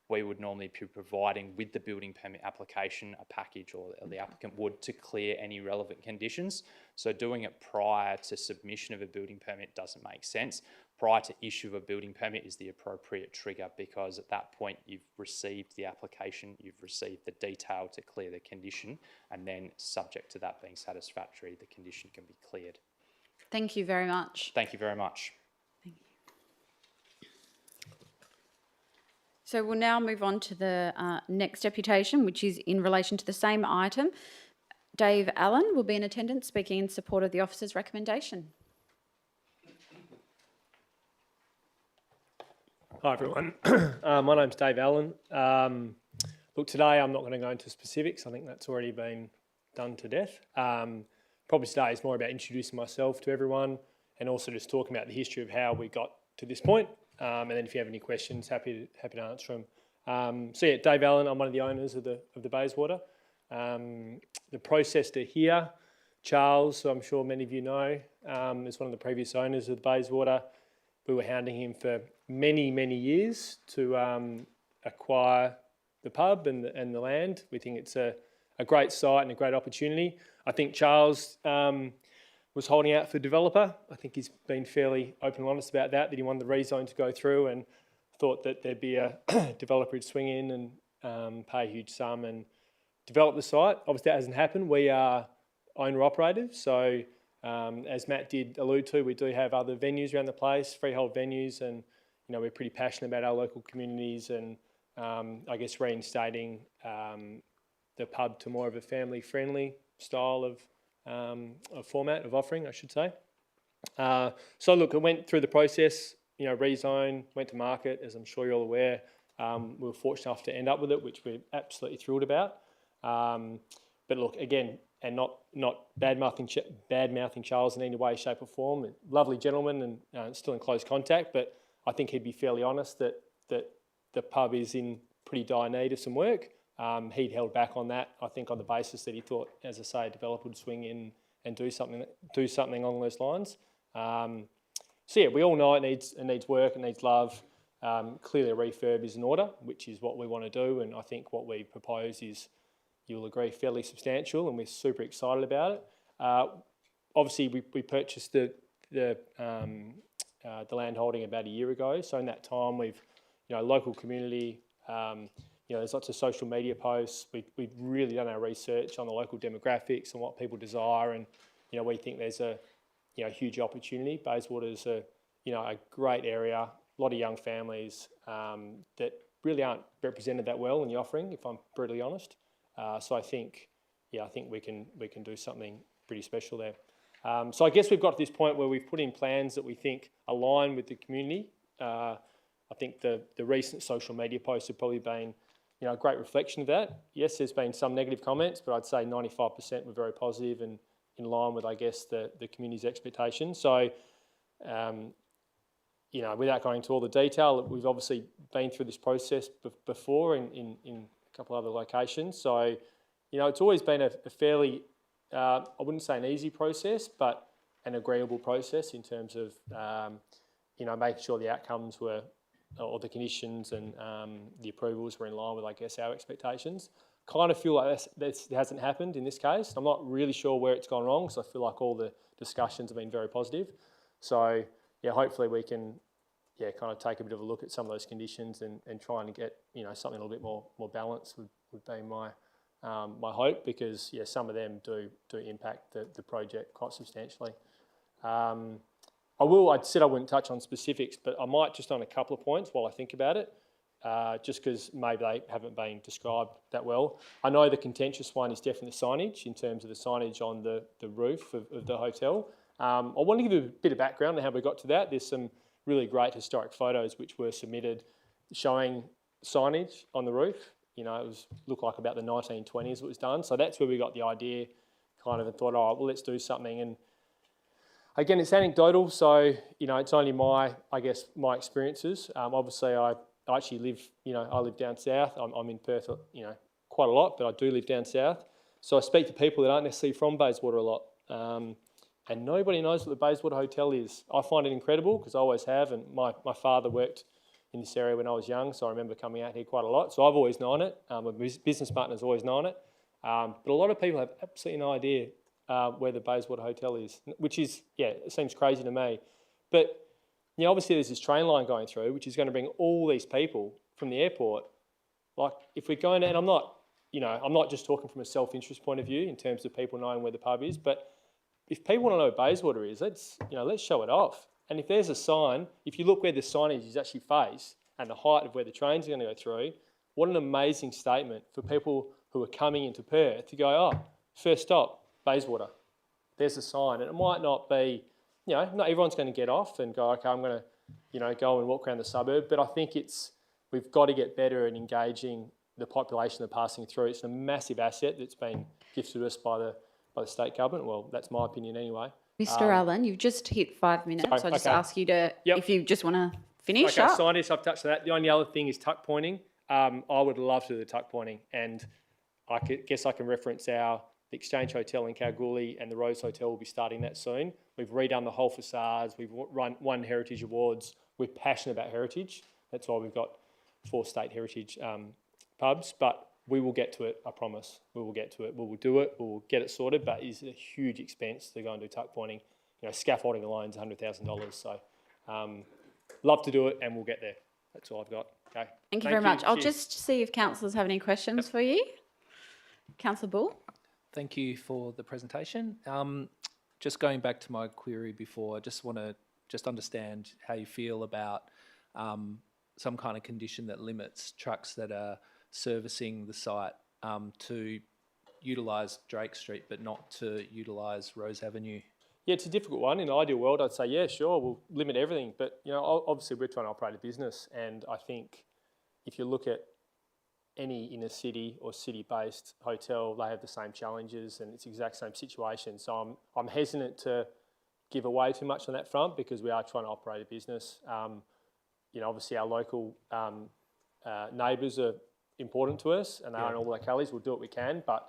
we would normally be providing with the building permit application a package, or the applicant would, to clear any relevant conditions. So doing it prior to submission of a building permit doesn't make sense. Prior to issue of a building permit is the appropriate trigger, because at that point you've received the application, you've received the detail to clear the condition, and then subject to that being satisfactory, the condition can be cleared. Thank you very much. Thank you very much. So we'll now move on to the next deputation, which is in relation to the same item. Dave Allen will be in attendance, speaking in support of the officer's recommendation. Hi everyone, my name's Dave Allen. Look, today I'm not going to go into specifics. I think that's already been done to death. Probably today is more about introducing myself to everyone, and also just talking about the history of how we got to this point. And then if you have any questions, happy to answer them. So yeah, Dave Allen, I'm one of the owners of the Bayswater. The process to here, Charles, who I'm sure many of you know, is one of the previous owners of the Bayswater. We were hounding him for many, many years to acquire the pub and the land. We think it's a great site and a great opportunity. I think Charles was holding out for developer. I think he's been fairly open and honest about that he wanted the rezone to go through, and thought that there'd be a developer who'd swing in and pay a huge sum and develop the site. Obviously that hasn't happened. We are owner-operators, so as Matt did allude to, we do have other venues around the place, freehold venues, and we're pretty passionate about our local communities, and I guess reinstating the pub to more of a family-friendly style of format of offering, I should say. So look, it went through the process, rezone, went to market, as I'm sure you're all aware. We were fortunate enough to end up with it, which we're absolutely thrilled about. But look, again, and not bad-mouthing Charles in any way, shape or form. Lovely gentleman, and still in close contact, but I think he'd be fairly honest that the pub is in pretty dire need of some work. He'd held back on that, I think, on the basis that he thought, as I say, a developer would swing in and do something along those lines. So yeah, we all know it needs work, it needs love. Clearly a refurb is in order, which is what we want to do, and I think what we propose is, you'll agree, fairly substantial, and we're super excited about it. Obviously, we purchased the land holding about a year ago, so in that time we've, local community, there's lots of social media posts. We've really done our research on the local demographics and what people desire, and we think there's a huge opportunity. Bayswater's a great area, a lot of young families that really aren't represented that well in the offering, if I'm brutally honest. So I think we can do something pretty special there. So I guess we've got to this point where we've put in plans that we think align with the community. I think the recent social media posts have probably been a great reflection of that. Yes, there's been some negative comments, but I'd say 95% were very positive and in line with, I guess, the community's expectations. So, without going into all the detail, we've obviously been through this process before in a couple of other locations. So, it's always been a fairly, I wouldn't say an easy process, but an agreeable process in terms of, making sure the outcomes were, or the conditions and the approvals were in line with, I guess, our expectations. Kind of feel like this hasn't happened in this case. I'm not really sure where it's gone wrong, because I feel like all the discussions have been very positive. So, yeah, hopefully we can, kind of take a bit of a look at some of those conditions and try and get, something a little bit more balanced would be my hope, because, some of them do impact the project quite substantially. I said I wouldn't touch on specifics, but I might just on a couple of points while I think about it, just because maybe they haven't been described that well. I know the contentious one is definitely the signage, in terms of the signage on the roof of the hotel. I want to give you a bit of background on how we got to that. There's some really great historic photos which were submitted showing signage on the roof. It looked like about the 1920s it was done. So that's where we got the idea, kind of, and thought, oh, well, let's do something. And Again, it's anecdotal, so it's only my experiences. Obviously, I actually live, I live down south. I'm in Perth, quite a lot, but I do live down south. So I speak to people that aren't necessarily from Bayswater a lot, and nobody knows what the Bayswater Hotel is. I find it incredible because I always have, and my father worked in this area when I was young, so I remember coming out here quite a lot. So I've always known it. My business partner's always known it, but a lot of people have absolutely no idea where the Bayswater Hotel is, which is, it seems crazy to me. But, obviously there's this train line going through, which is going to bring all these people from the airport. Like, if we're going to, and I'm not just talking from a self-interest point of view in terms of people knowing where the pub is, but if people want to know where Bayswater is, let's show it off. And if there's a sign, if you look where the signage is actually faced and the height of where the trains are going to go through, what an amazing statement for people who are coming into Perth to go, oh, first stop, Bayswater. There's a sign. And it might not be, not everyone's going to get off and go, okay, I'm going to, go and walk around the suburb. But I think we've got to get better at engaging the population that are passing through. It's a massive asset that's been gifted to us by the state government. Well, that's my opinion anyway. Mr. Allen, you've just hit 5 minutes. Sorry, So I just okay. ask you to, if you just want to finish Okay, up. signage, I've touched on that. The only other thing is tuck pointing. I would love to do the tuck pointing, and guess I can reference the Exchange Hotel in Kalgoorlie and the Rose Hotel will be starting that soon. We've redone the whole facades. We've won Heritage Awards. We're passionate about heritage. That's why we've got 4 state heritage pubs, but we will get to it, I promise. We will get to it. We will do it. We will get it sorted, but it's a huge expense to go and do tuck pointing. Scaffolding alone is $100,000. So love to do it, and we'll get there. That's all I've got. Okay. Thank you very much. I'll Cheers. just see if councillors have any questions for you. Councillor Bull. Thank you for the presentation. Just going back to my query before, I just want to understand how you feel about some kind of condition that limits trucks that are servicing the site to utilise Drake Street but not to utilise Rose Avenue. Yeah, it's a difficult one. In an ideal world, I'd say, yeah, sure, we'll limit everything. But, obviously we're trying to operate a business, and I think if you look at any inner city or city-based hotel, they have the same challenges and it's the exact same situation. So I'm hesitant to give away too much on that front because we are trying to operate a business. Obviously our local neighbours are important to us, and they are in all the localities. We'll do what we can, but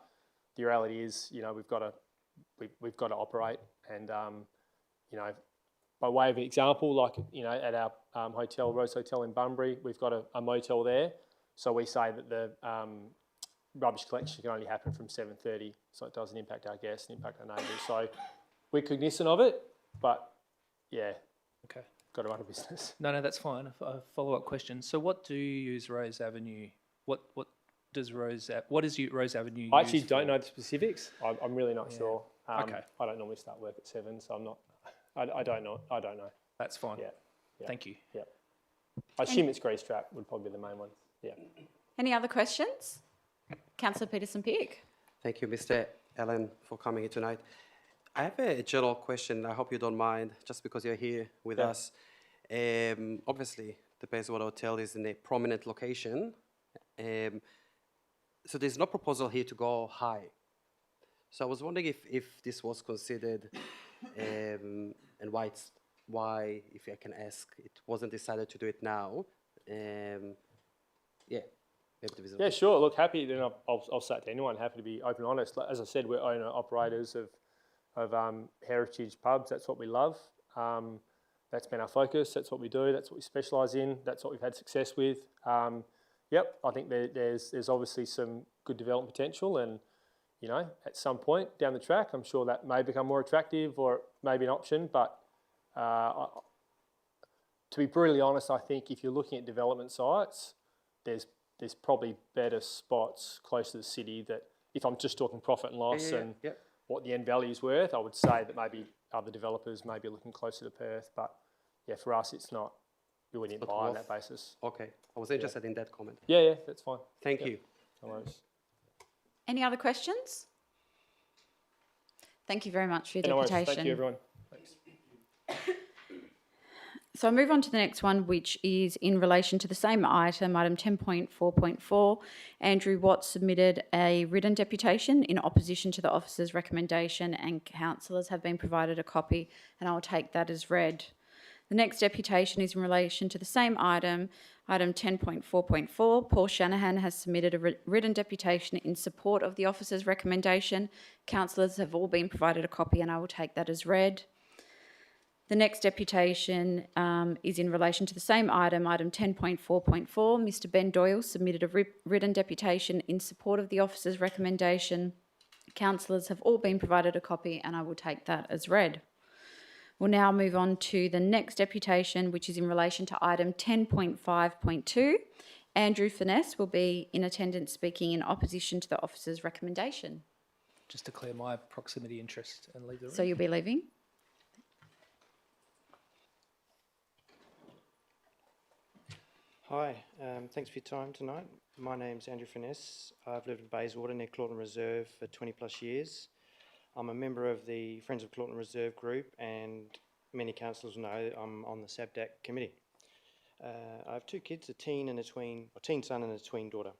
the reality is, we've got to operate. And by way of example, like at our hotel, Rose Hotel in Bunbury, we've got a motel there. So we say that the rubbish collection can only happen from 7:30, so it doesn't impact our guests and impact our neighbours. So we're cognizant of it, but okay, got to run a business. No, that's fine. A follow-up question. So what do you use Rose Avenue? What is Rose Avenue I actually used don't for? know the specifics. I'm really not sure. Okay. I don't normally start work at 7, so I'm not. I don't know. I don't know. That's fine. Yeah. Thank you. Yeah. I assume it's grease trap would probably be the main one. Yeah. Any other questions? Councillor Peterson-Pick. Thank you, Mr. Allen, for coming here tonight. I have a general question. I hope you don't mind, just because you're here with us. Obviously, the Bayswater Hotel is in a prominent location. So there's no proposal here to go high. So I was wondering if this was considered and why, if I can ask, it wasn't decided to do it now. Yeah, sure. Look, happy. Then I'll say it to anyone. Happy to be open and honest. As I said, we're owner operators of heritage pubs. That's what we love. That's been our focus. That's what we do. That's what we specialise in. That's what we've had success with. I think there's obviously some good development potential, and at some point down the track, I'm sure that may become more attractive or maybe an option. But to be brutally honest, I think if you're looking at development sites, there's probably better spots close to the city that, if I'm just talking profit and loss and what the end value is worth, I would say that maybe other developers may be looking closer to Perth. But for us, it's not. We wouldn't buy on that basis. Okay, I was interested in that comment. Yeah, that's fine. Thank you. No worries. Any other questions? Thank you very much for your No worries. deputation. Thank you, everyone. Thanks. So I'll move on to the next one, which is in relation to the same item, item 10.4.4. Andrew Watts submitted a written deputation in opposition to the officer's recommendation, and councillors have been provided a copy, and I'll take that as read. The next deputation is in relation to the same item, item 10.4.4. Paul Shanahan has submitted a written deputation in support of the officer's recommendation. Councillors have all been provided a copy, and I will take that as read. The next deputation is in relation to the same item, item 10.4.4. Mr Ben Doyle submitted a written deputation in support of the officer's recommendation. Councillors have all been provided a copy, and I will take that as read. We'll now move on to the next deputation, which is in relation to item 10.5.2. Andrew Finesse will be in attendance speaking in opposition to the officer's recommendation. Just declare my proximity interest and leave the room. So you'll be leaving? Hi, thanks for your time tonight. My name's Andrew Finesse. I've lived in Bayswater near Clawton Reserve for 20 plus years. I'm a member of the Friends of Clawton Reserve group, and many councillors know I'm on the SABDAC committee. I have two kids, a teen son and a tween daughter.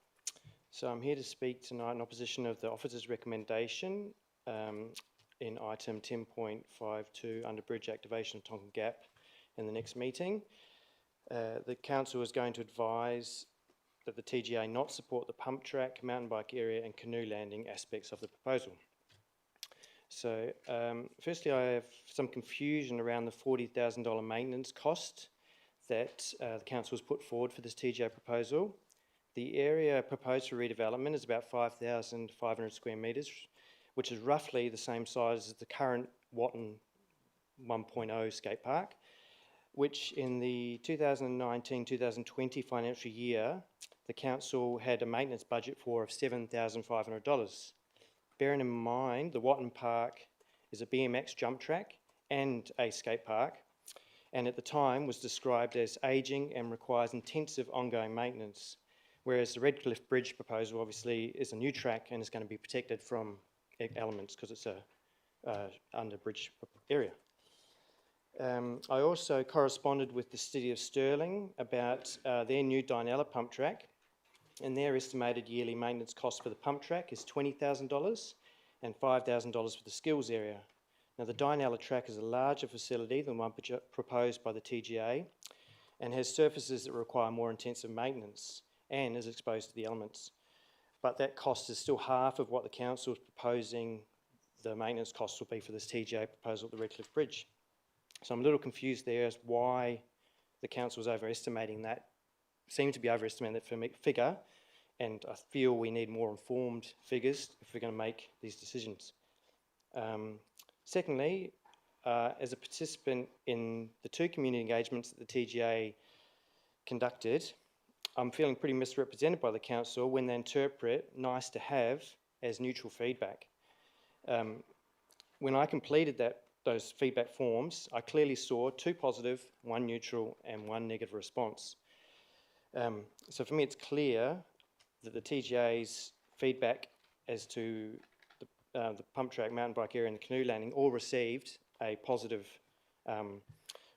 So I'm here to speak tonight in opposition of the officer's recommendation in item 10.52 under bridge activation of Tonkin Gap in the next meeting. The council is going to advise that the TGA not support the pump track, mountain bike area and canoe landing aspects of the proposal. So firstly, I have some confusion around the $40,000 maintenance cost that the council has put forward for this TGA proposal. The area proposed for redevelopment is about 5,500 square metres, which is roughly the same size as the current Watton 1.0 skate park, which in the 2019-2020 financial year, the council had a maintenance budget for of $7,500. Bearing in mind, the Watton Park is a BMX jump track and a skate park, and at the time was described as ageing and requires intensive ongoing maintenance, whereas the Redcliffe Bridge proposal obviously is a new track and is going to be protected from elements because it's a under bridge area. I also corresponded with the City of Stirling about their new Dinella pump track, and their estimated yearly maintenance cost for the pump track is $20,000 and $5,000 for the skills area. Now the Dinella track is a larger facility than one proposed by the TGA and has surfaces that require more intensive maintenance and is exposed to the elements. But that cost is still half of what the council is proposing the maintenance costs will be for this TGA proposal at the Redcliffe Bridge. So I'm a little confused there as why the council is overestimating that, seem to be overestimating that figure, and I feel we need more informed figures if we're going to make these decisions. Secondly, as a participant in the two community engagements that the TGA conducted, I'm feeling pretty misrepresented by the council when they interpret nice to have as neutral feedback. When I completed those feedback forms, I clearly saw 2 positive, 1 neutral and 1 negative response. So for me it's clear that the TGA's feedback as to the pump track, mountain bike area and the canoe landing all received a positive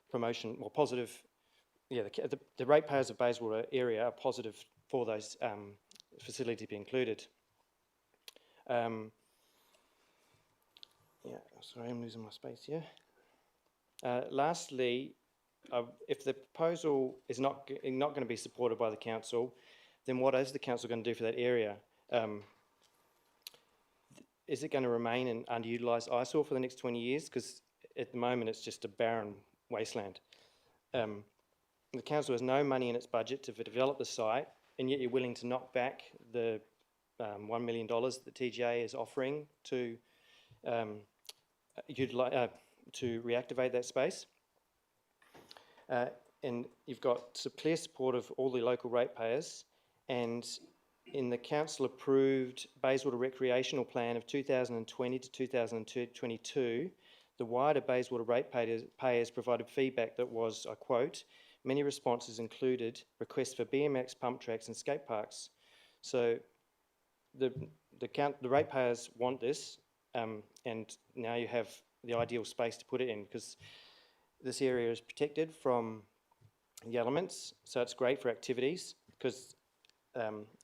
promotion, or positive, yeah, the ratepayers of Bayswater area are positive for those facilities to be included. Yeah, sorry, I'm losing my space here. Lastly, if the proposal is not going to be supported by the council, then what is the council going to do for that area? Is it going to remain an underutilised eyesore for the next 20 years? Because at the moment it's just a barren wasteland. The council has no money in its budget to develop the site, and yet you're willing to knock back the $1 million that the TGA is offering to reactivate that space. And you've got clear support of all the local ratepayers, and in the council approved Bayswater recreational plan of 2020 to 2022, the wider Bayswater ratepayers provided feedback that was, I quote, many responses included requests for BMX pump tracks and skate parks. So the ratepayers want this, and now you have the ideal space to put it in, because this area is protected from the elements, so it's great for activities because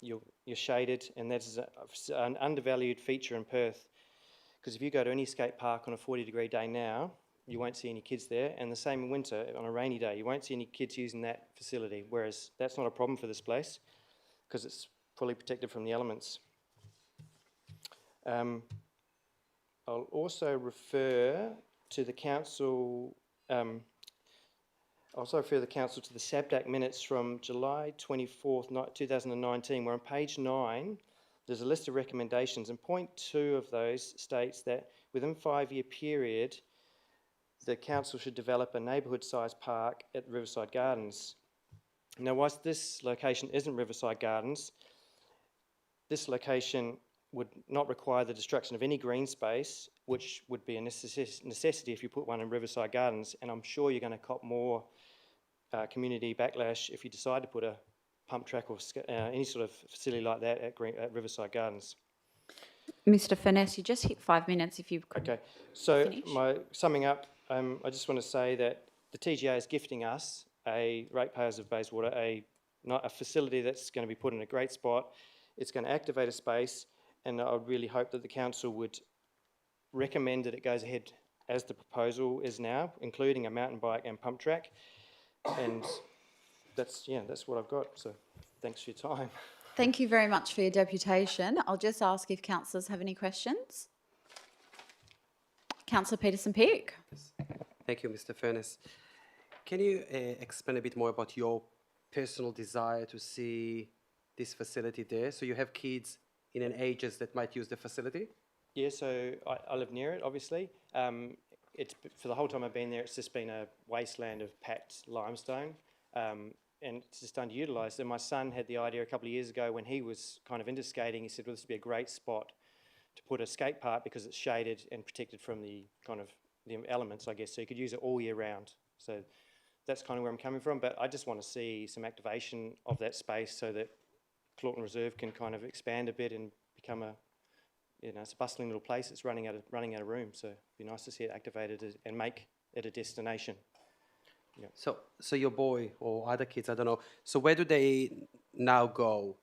you're shaded, and that's an undervalued feature in Perth. Because if you go to any skate park on a 40-degree day now, you won't see any kids there, and the same in winter on a rainy day, you won't see any kids using that facility, whereas that's not a problem for this place because it's fully protected from the elements. I'll also refer to the council to the SABDAC minutes from July 24th, 2019, where on page 9, there's a list of recommendations, and point 2 of those states that within a 5-year period, the council should develop a neighbourhood-sized park at Riverside Gardens. Now, whilst this location isn't Riverside Gardens, this location would not require the destruction of any green space, which would be a necessity if you put one in Riverside Gardens, and I'm sure you're going to cop more community backlash if you decide to put a pump track or any sort of facility like that at Riverside Gardens. Mr. Furness, you just hit 5 minutes if you could. Okay, so finish. Summing up, I just want to say that the TGA is gifting us, ratepayers of Bayswater, a facility that's going to be put in a great spot. It's going to activate a space, and I would really hope that the council would recommend that it goes ahead as the proposal is now, including a mountain bike and pump track. And that's what I've got. So thanks for your time. Thank you very much for your deputation. I'll just ask if councillors have any questions. Councillor Peterson-Peake. Thank you, Mr. Furness. Can you explain a bit more about your personal desire to see this facility there? So you have kids in an ages that might use the facility? Yeah, so I live near it, obviously. It's for the whole time I've been there, it's just been a wasteland of packed limestone, and it's just underutilised. And my son had the idea a couple of years ago when he was kind of into skating. He said, well, this would be a great spot to put a skate park because it's shaded and protected from the kind of the elements, I guess, so you could use it all year round. So that's kind of where I'm coming from, but I just want to see some activation of that space so that Clawton Reserve can kind of expand a bit and become it's a bustling little place. It's running out of room, so it'd be nice to see it activated and make it a destination. Yeah. So your boy or other kids, I don't know. So where do they now go?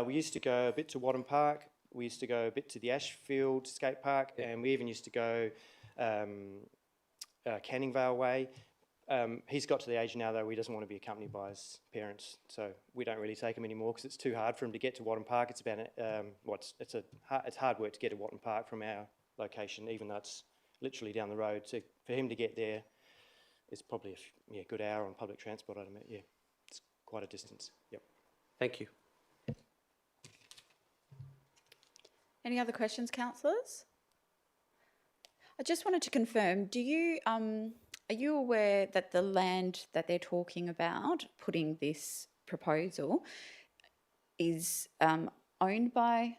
We used to go a bit to Wadham Park. We used to go a bit to the Ashfield Skate Park, and we even used to go Canning Vale Way. He's got to the age now, though, where he doesn't want to be accompanied by his parents, so we don't really take him anymore because it's too hard for him to get to Wadham Park. It's about it's hard work to get to Wadham Park from our location, even though it's literally down the road. So for him to get there, it's probably a good hour on public transport, I'd admit. Yeah, it's quite a distance. Yep. Thank you. Any other questions, councillors? I just wanted to confirm, are you aware that the land that they're talking about, putting this proposal, is owned by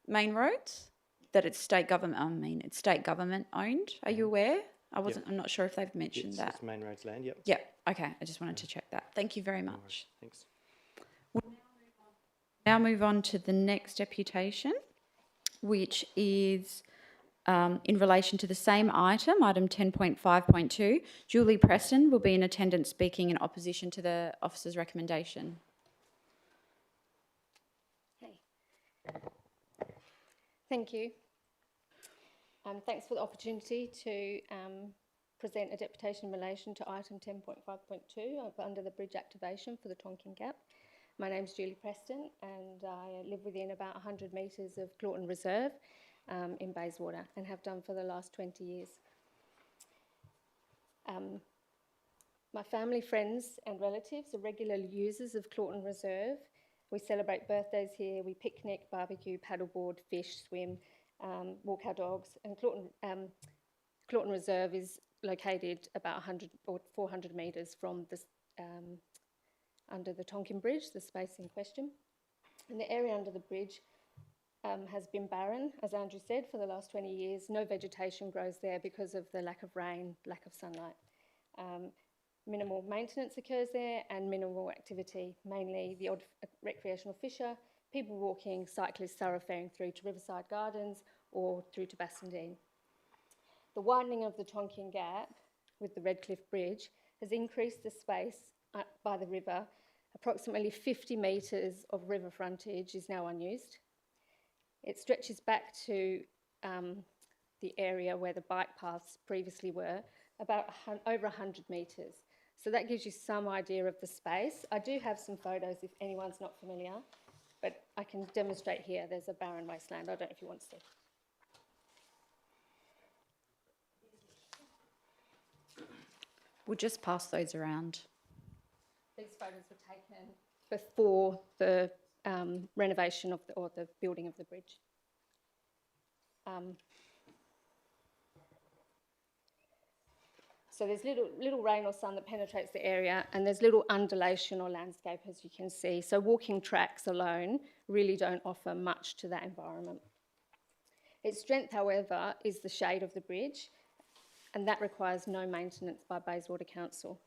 Main Roads? That it's state government, it's state government owned? Are you aware? I'm not sure if they've mentioned that. It's Main Roads land, yep. Yeah, okay, I just wanted to check that. Thank you very much. Thanks. We'll now move on to the next deputation, which is in relation to the same item, item 10.5.2. Julie Preston will be in attendance speaking in opposition to the officer's recommendation. Hey. Thank you. Thanks for the opportunity to present a deputation in relation to item 10.5.2 under the bridge activation for the Tonkin Gap. My name is Julie Preston and I live within about 100 metres of Clawton Reserve in Bayswater and have done for the last 20 years. My family, friends and relatives are regular users of Clawton Reserve. We celebrate birthdays here, we picnic, barbecue, paddleboard, fish, swim, walk our dogs, and Clawton Reserve is located about 100 or 400 metres from the under the Tonkin Bridge, the space in question. And the area under the bridge has been barren, as Andrew said, for the last 20 years. No vegetation grows there because of the lack of rain, lack of sunlight. Minimal maintenance occurs there and minimal activity, mainly the odd recreational fisher, people walking, cyclists thoroughfaring through to Riverside Gardens or through to Bassendean. The widening of the Tonkin Gap with the Redcliffe Bridge has increased the space by the river. Approximately 50 metres of river frontage is now unused. It stretches back to the area where the bike paths previously were, about over 100 metres. So that gives you some idea of the space. I do have some photos if anyone's not familiar, but I can demonstrate here. There's a barren wasteland. I don't know if you want to see. We'll just pass those around. These photos were taken before the renovation of the building of the bridge. So there's little rain or sun that penetrates the area, and there's little undulation or landscape, as you can see. So walking tracks alone really don't offer much to that environment. Its strength, however, is the shade of the bridge, and that requires no maintenance by Bayswater Council.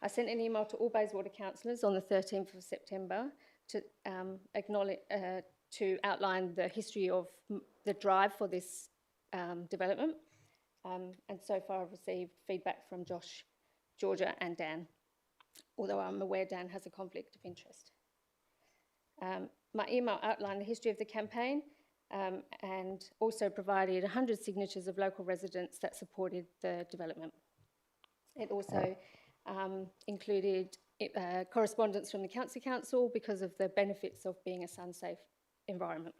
I sent an email to all Bayswater councillors on the 13th of September to outline the history of the drive for this development. And so far I've received feedback from Josh, Georgia and Dan, although I'm aware Dan has a conflict of interest. My email outlined the history of the campaign and also provided 100 signatures of local residents that supported the development. It also included correspondence from the council because of the benefits of being a sun-safe environment.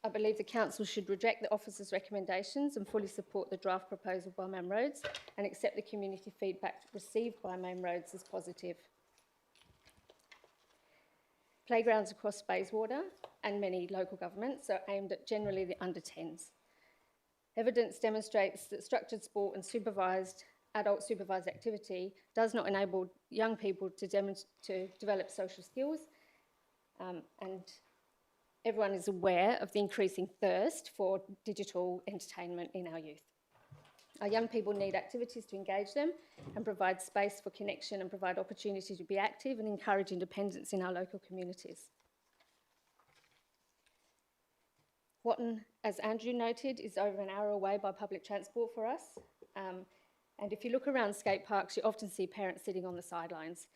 I believe the council should reject the officer's recommendations and fully support the draft proposal by Main Roads and accept the community feedback received by Main Roads as positive. Playgrounds across Bayswater and many local governments are aimed at generally the under 10s. Evidence demonstrates that structured sport and adult supervised activity does not enable young people to develop social skills, and everyone is aware of the increasing thirst for digital entertainment in our youth. Our young people need activities to engage them and provide space for connection and provide opportunity to be active and encourage independence in our local communities. Watton, as Andrew noted, is over an hour away by public transport for us. And if you look around skate parks, you often see parents sitting on the sidelines.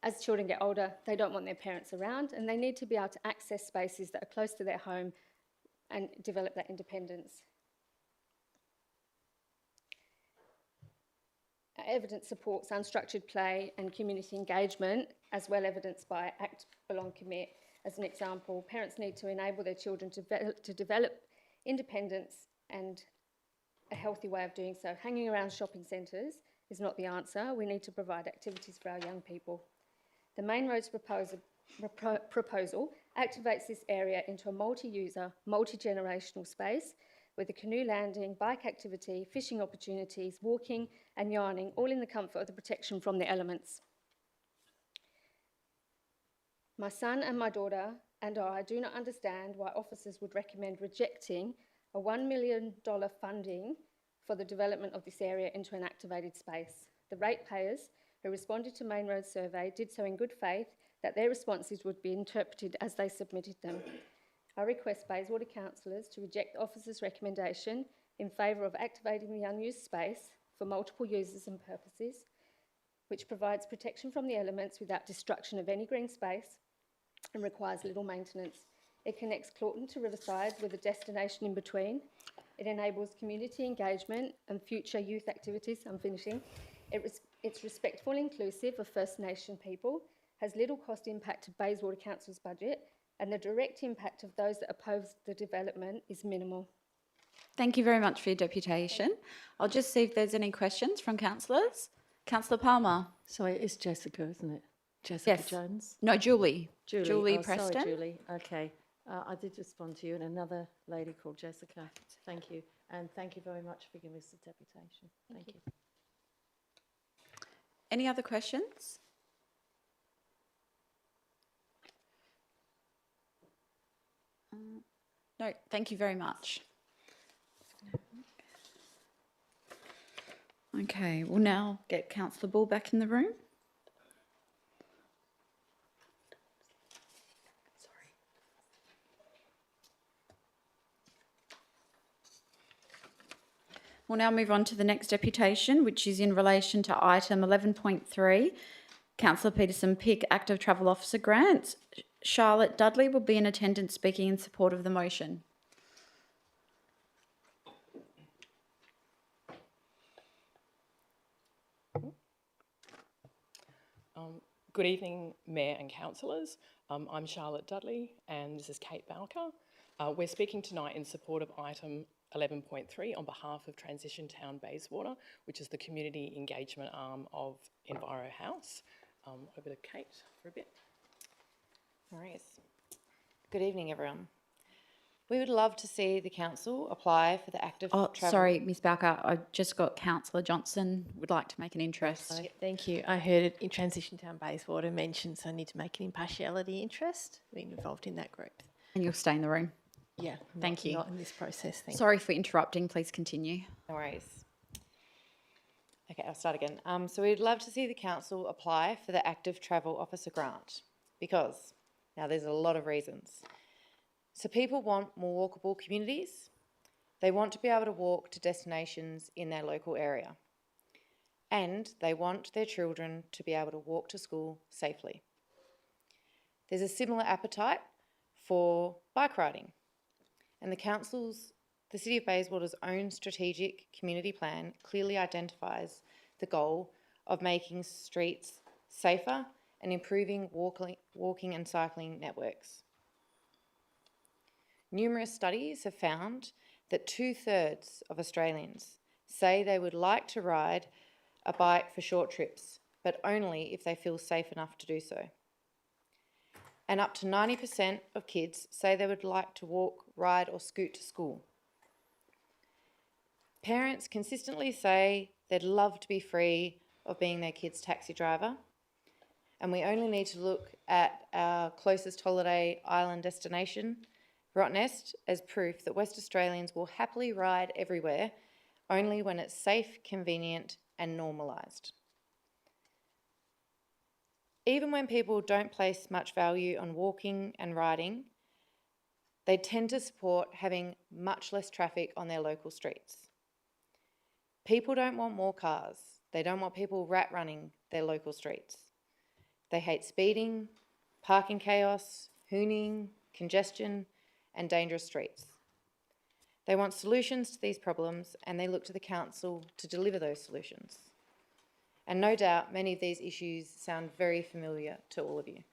As children get older, they don't want their parents around, and they need to be able to access spaces that are close to their home and develop that independence. Evidence supports unstructured play and community engagement, as well evidenced by Act, Belong, Commit. As an example, parents need to enable their children to develop independence and a healthy way of doing so. Hanging around shopping centres is not the answer. We need to provide activities for our young people. The Main Roads proposal activates this area into a multi-user, multi-generational space with a canoe landing, bike activity, fishing opportunities, walking and yarning, all in the comfort of the protection from the elements. My son and my daughter and I do not understand why officers would recommend rejecting a $1 million funding for the development of this area into an activated space. The ratepayers who responded to Main Roads survey did so in good faith that their responses would be interpreted as they submitted them. I request Bayswater councillors to reject the officer's recommendation in favour of activating the unused space for multiple uses and purposes, which provides protection from the elements without destruction of any green space and requires little maintenance. It connects Claughton to Riverside with a destination in between. It enables community engagement and future youth activities. I'm finishing. It's respectful and inclusive of First Nation people, has little cost impact to Bayswater Council's budget, and the direct impact of those that oppose the development is minimal. Thank you very much for your deputation. I'll just see if there's any questions from councillors. Councillor Palmer. Sorry, it's Jessica, isn't it? Jessica Yes. Jones? No, Julie. Julie Preston. Sorry, Julie. Okay. I did respond to you and another lady called Jessica. Thank you. And thank you very much for giving us the deputation. Thank you. Any other questions? No, thank you very much. Okay, we'll now get Councillor Ball back in the room. We'll now move on to the next deputation, which is in relation to item 11.3, Councillor Peterson Pick Active Travel Officer Grants. Charlotte Dudley will be in attendance speaking in support of the motion. Good evening, Mayor and Councillors. I'm Charlotte Dudley and this is Kate Bowker. We're speaking tonight in support of item 11.3 on behalf of Transition Town Bayswater, which is the community engagement arm of Enviro House. Over to Kate for a bit. No worries. Good evening, everyone. We would love to see the council apply for the active travel... Sorry, Ms Bowker, I just got Councillor Johnson would like to make an interest. Thank you. I heard it in Transition Town Bayswater mentioned, so I need to make an impartiality interest, being involved in that group. And you'll stay in the room. Yeah, Thank you. Not in this process. Thank Sorry for interrupting. Please continue. No worries. Okay, I'll start again. So we'd love to see the council apply for the active travel officer grant because, now there's a lot of reasons. So people want more walkable communities. They want to be able to walk to destinations in their local area. And they want their children to be able to walk to school safely. There's a similar appetite for bike riding. And the City of Bayswater's own strategic community plan clearly identifies the goal of making streets safer and improving walking and cycling networks. Numerous studies have found that 2/3 of Australians say they would like to ride a bike for short trips, but only if they feel safe enough to do so. And up to 90% of kids say they would like to walk, ride or scoot to school. Parents consistently say they'd love to be free of being their kid's taxi driver, and we only need to look at our closest holiday island destination, Rottnest, as proof that West Australians will happily ride everywhere, only when it's safe, convenient and normalised. Even when people don't place much value on walking and riding, they tend to support having much less traffic on their local streets. People don't want more cars. They don't want people rat running their local streets. They hate speeding, parking chaos, hooning, congestion, and dangerous streets. They want solutions to these problems and they look to the council to deliver those solutions. And no doubt many of these issues sound very familiar to all of you.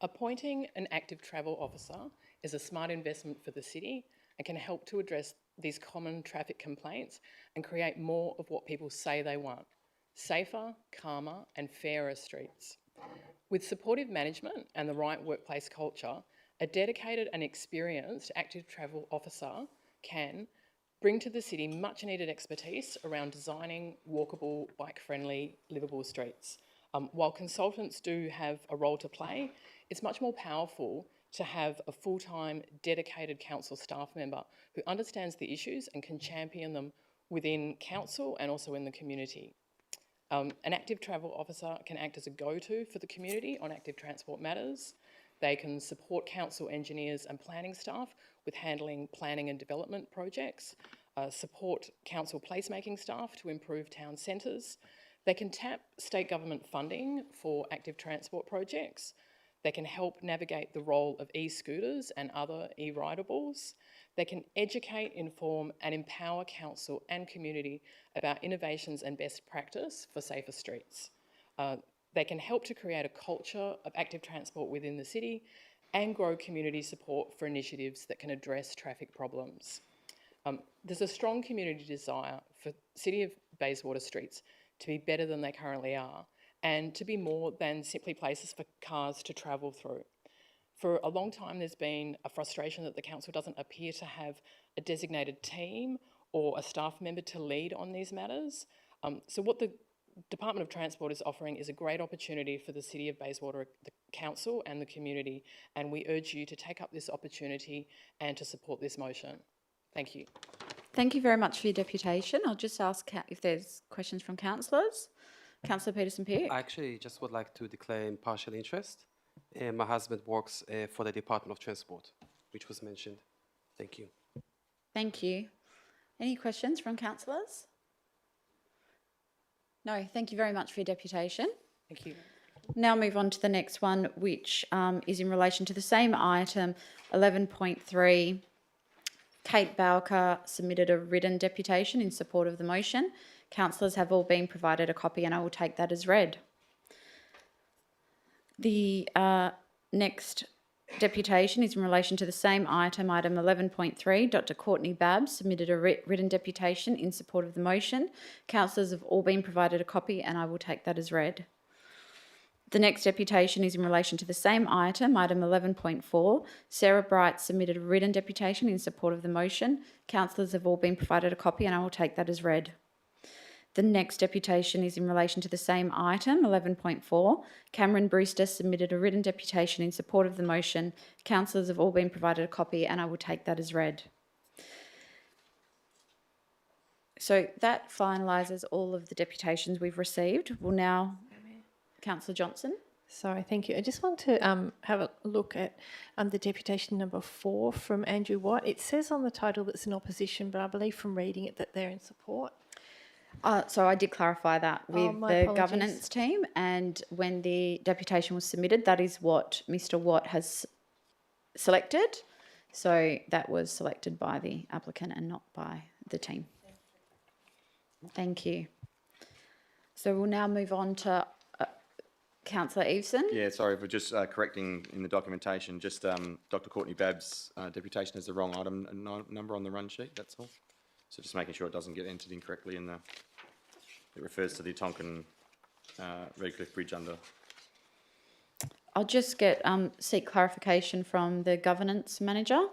Appointing an active travel officer is a smart investment for the city and can help to address these common traffic complaints and create more of what people say they want: safer, calmer and fairer streets. With supportive management and the right workplace culture, a dedicated and experienced active travel officer can bring to the city much needed expertise around designing walkable, bike-friendly, livable streets. While consultants do have a role to play, it's much more powerful to have a full-time, dedicated council staff member who understands the issues and can champion them within council and also in the community. An active travel officer can act as a go-to for the community on active transport matters. They can support council engineers and planning staff with handling planning and development projects, support council placemaking staff to improve town centres. They can tap state government funding for active transport projects. They can help navigate the role of e-scooters and other e-ridables. They can educate, inform and empower council and community about innovations and best practice for safer streets. They can help to create a culture of active transport within the city and grow community support for initiatives that can address traffic problems. There's a strong community desire for City of Bayswater streets to be better than they currently are and to be more than simply places for cars to travel through. For a long time, there's been a frustration that the council doesn't appear to have a designated team or a staff member to lead on these matters. So what the Department of Transport is offering is a great opportunity for the City of Bayswater, the council and the community, and we urge you to take up this opportunity and to support this motion. Thank you. Thank you very much for your deputation. I'll just ask if there's questions from councillors. Councillor Peterson-Pick. I actually just would like to declare impartial interest. My husband works for the Department of Transport, which was mentioned. Thank you. Thank you. Any questions from councillors? No, thank you very much for your deputation. Thank you. Now move on to the next one, which is in relation to the same item, 11.3. Kate Bowker submitted a written deputation in support of the motion. Councillors have all been provided a copy and I will take that as read. The next deputation is in relation to the same item, item 11.3. Dr Courtney Babbs submitted a written deputation in support of the motion. Councillors have all been provided a copy and I will take that as read. The next deputation is in relation to the same item, item 11.4. Sarah Bright submitted a written deputation in support of the motion. Councillors have all been provided a copy and I will take that as read. The next deputation is in relation to the same item, 11.4. Cameron Brewster submitted a written deputation in support of the motion. Councillors have all been provided a copy and I will take that as read. So that finalises all of the deputations we've received. We'll now... Councillor Johnson. Sorry, thank you. I just want to have a look at the deputation number 4 from Andrew Watt. It says on the title that it's in opposition, but I believe from reading it that they're in support. So I did clarify that with my the apologies. governance team, and when the deputation was submitted, that is what Mr Watt has selected. So that was selected by the applicant and not by the team. Thank you. So we'll now move on to Councillor Eveson. Yeah, sorry for just correcting in the documentation. Just Dr Courtney Babbs' deputation has the wrong item number on the run sheet, that's all. So just making sure it doesn't get entered incorrectly in the... It refers to the Tonkin Redcliffe Bridge under... I'll just get seek clarification from the governance manager.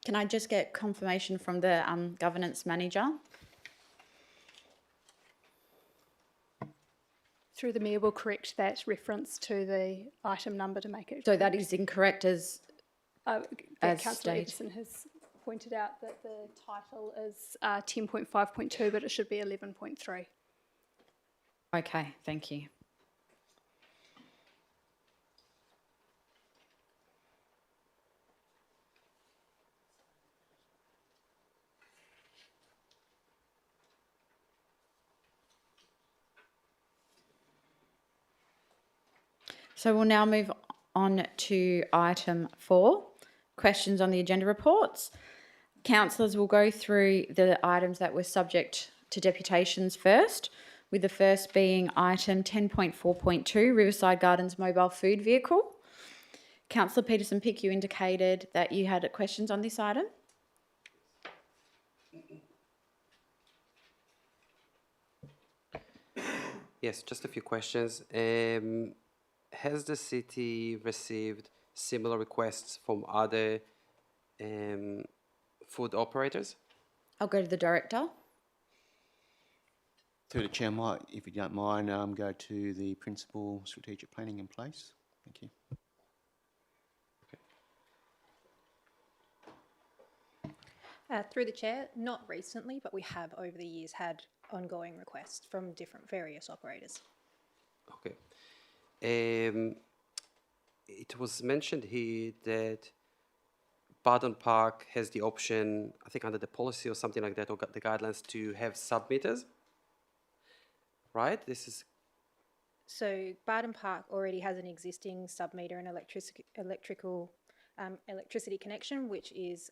Can I just get confirmation from the governance manager? Through the Mayor, will correct that reference to the item number to make it. So that is incorrect as Councillor stated. Everson has pointed out that the title is 10.5.2, but it should be 11.3. Okay, thank you. So we'll now move on to item 4, questions on the agenda reports. Councillors will go through the items that were subject to deputations first, with the first being item 10.4.2, Riverside Gardens mobile food vehicle. Councillor Peterson-Pick, you indicated that you had questions on this item. Yes, just a few questions. Has the city received similar requests from other food operators? I'll go to the director. Through the chair, might, if you don't mind, go to the principal strategic planning in place. Thank you. Through the chair, not recently, but we have over the years had ongoing requests from different various operators. Okay. It was mentioned here that Barton Park has the option, I think under the policy or something like that, or the guidelines to have sub-meters, right? This is... So Barton Park already has an existing sub-meter and electricity connection, which is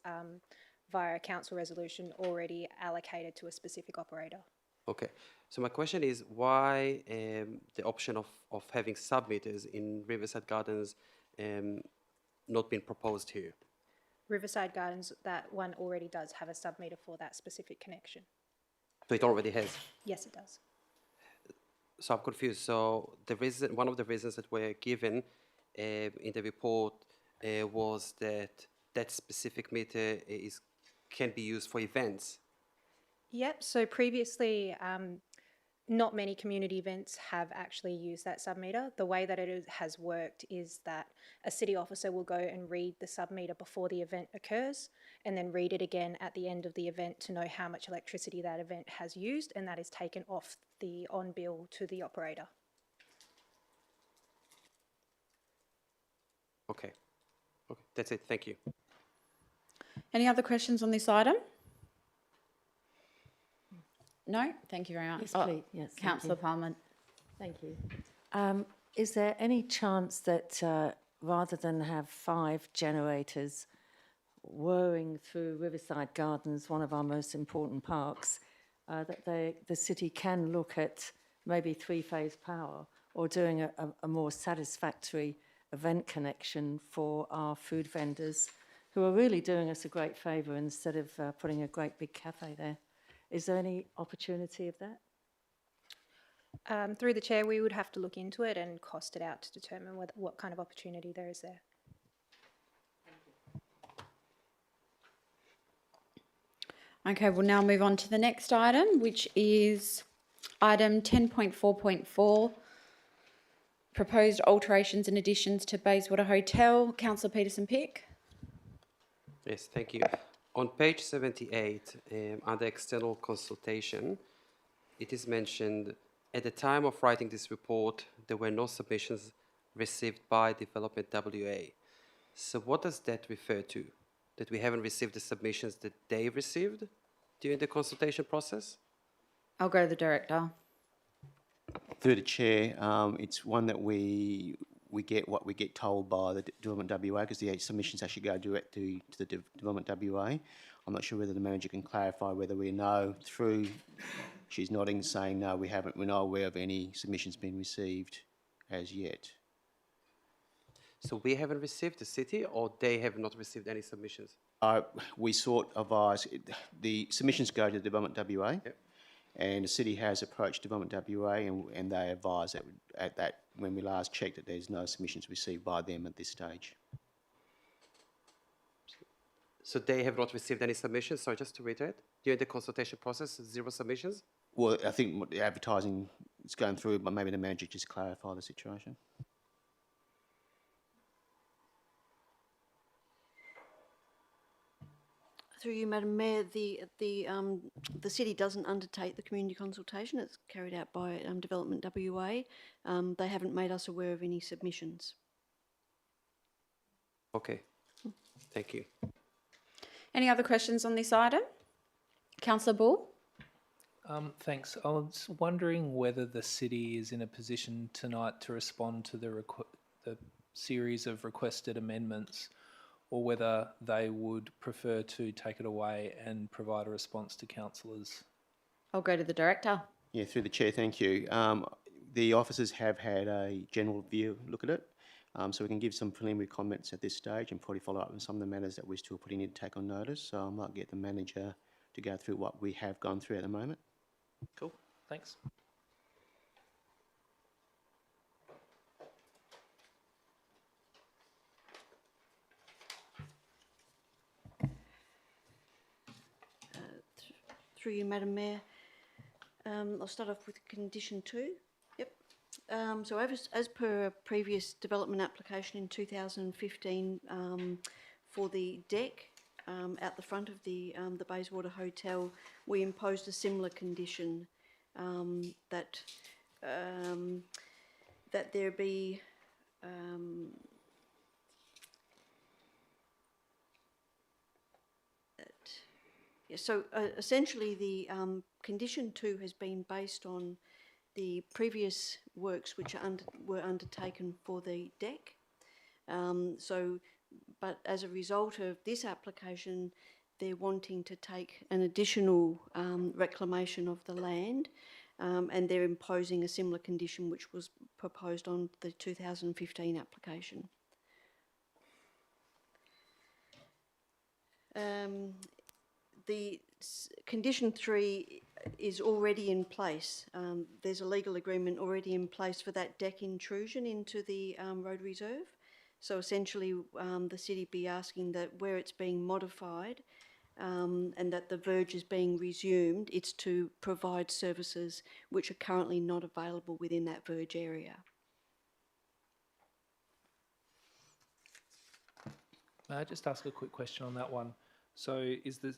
via a council resolution already allocated to a specific operator. Okay, so my question is why the option of having sub-meters in Riverside Gardens not been proposed here? Riverside Gardens, that one already does have a sub-meter for that specific connection. So it already has? Yes, it does. So I'm confused. So the reason, one of the reasons that were given in the report was that that specific meter can be used for events. Yep, so previously not many community events have actually used that submeter. The way that has worked is that a city officer will go and read the submeter before the event occurs and then read it again at the end of the event to know how much electricity that event has used, and that is taken off the on bill to the operator. Okay. Okay, that's it. Thank you. Any other questions on this item? No? Thank you very much. Yes, please. Yes, thank Councillor you. Palmer. Thank you. Is there any chance that rather than have 5 generators whirring through Riverside Gardens, one of our most important parks, that the city can look at maybe 3-phase power or doing a more satisfactory event connection for our food vendors who are really doing us a great favour instead of putting a great big cafe there? Is there any opportunity of that? Through the chair, we would have to look into it and cost it out to determine what kind of opportunity there is there. Okay, we'll now move on to the next item, which is item 10.4.4, proposed alterations and additions to Bayswater Hotel. Councillor Peterson-Pick. Yes, thank you. On page 78, under external consultation, it is mentioned, at the time of writing this report, there were no submissions received by Development WA. So what does that refer to? That we haven't received the submissions that they received during the consultation process? I'll go to the director. Through the chair, it's one that we get what we get told by the Development WA, because the submissions actually go direct to the Development WA. I'm not sure whether the manager can clarify whether we know through, she's nodding saying no, we haven't, we're not aware of any submissions being received as yet. So we haven't received the city, or they have not received any submissions? We sought advice, the submissions go to Development WA. Yep. And the city has approached Development WA and they advised that when we last checked that there's no submissions received by them at this stage. So they have not received any submissions? So just to reiterate, during the consultation process, 0 submissions? Well, I think the advertising is going through, but maybe the manager just clarify the situation. Through you, Madam Mayor, the city doesn't undertake the community consultation. It's carried out by Development WA. They haven't made us aware of any submissions. Okay, thank you. Any other questions on this item? Councillor Ball. Thanks. I was wondering whether the city is in a position tonight to respond to the series of requested amendments, or whether they would prefer to take it away and provide a response to councillors. I'll go to the director. Yeah, through the chair, thank you. The officers have had a general view look at it, so we can give some preliminary comments at this stage and probably follow up on some of the matters that we're still putting in to take on notice. So I might get the manager to go through what we have gone through at the moment. Cool, thanks. Through you, Madam Mayor, I'll start off with condition 2. Yep. So as per a previous development application in 2015 for the deck out the front of the Bayswater Hotel, we imposed a similar condition that there be so essentially the condition 2 has been based on the previous works which were undertaken for the deck. But as a result of this application, they're wanting to take an additional reclamation of the land, and they're imposing a similar condition which was proposed on the 2015 application. The condition 3 is already in place. There's a legal agreement already in place for that deck intrusion into the road reserve. So essentially the city be asking that where it's being modified, and that the verge is being resumed. It's to provide services which are currently not available within that verge area. May I just ask a quick question on that one? So is the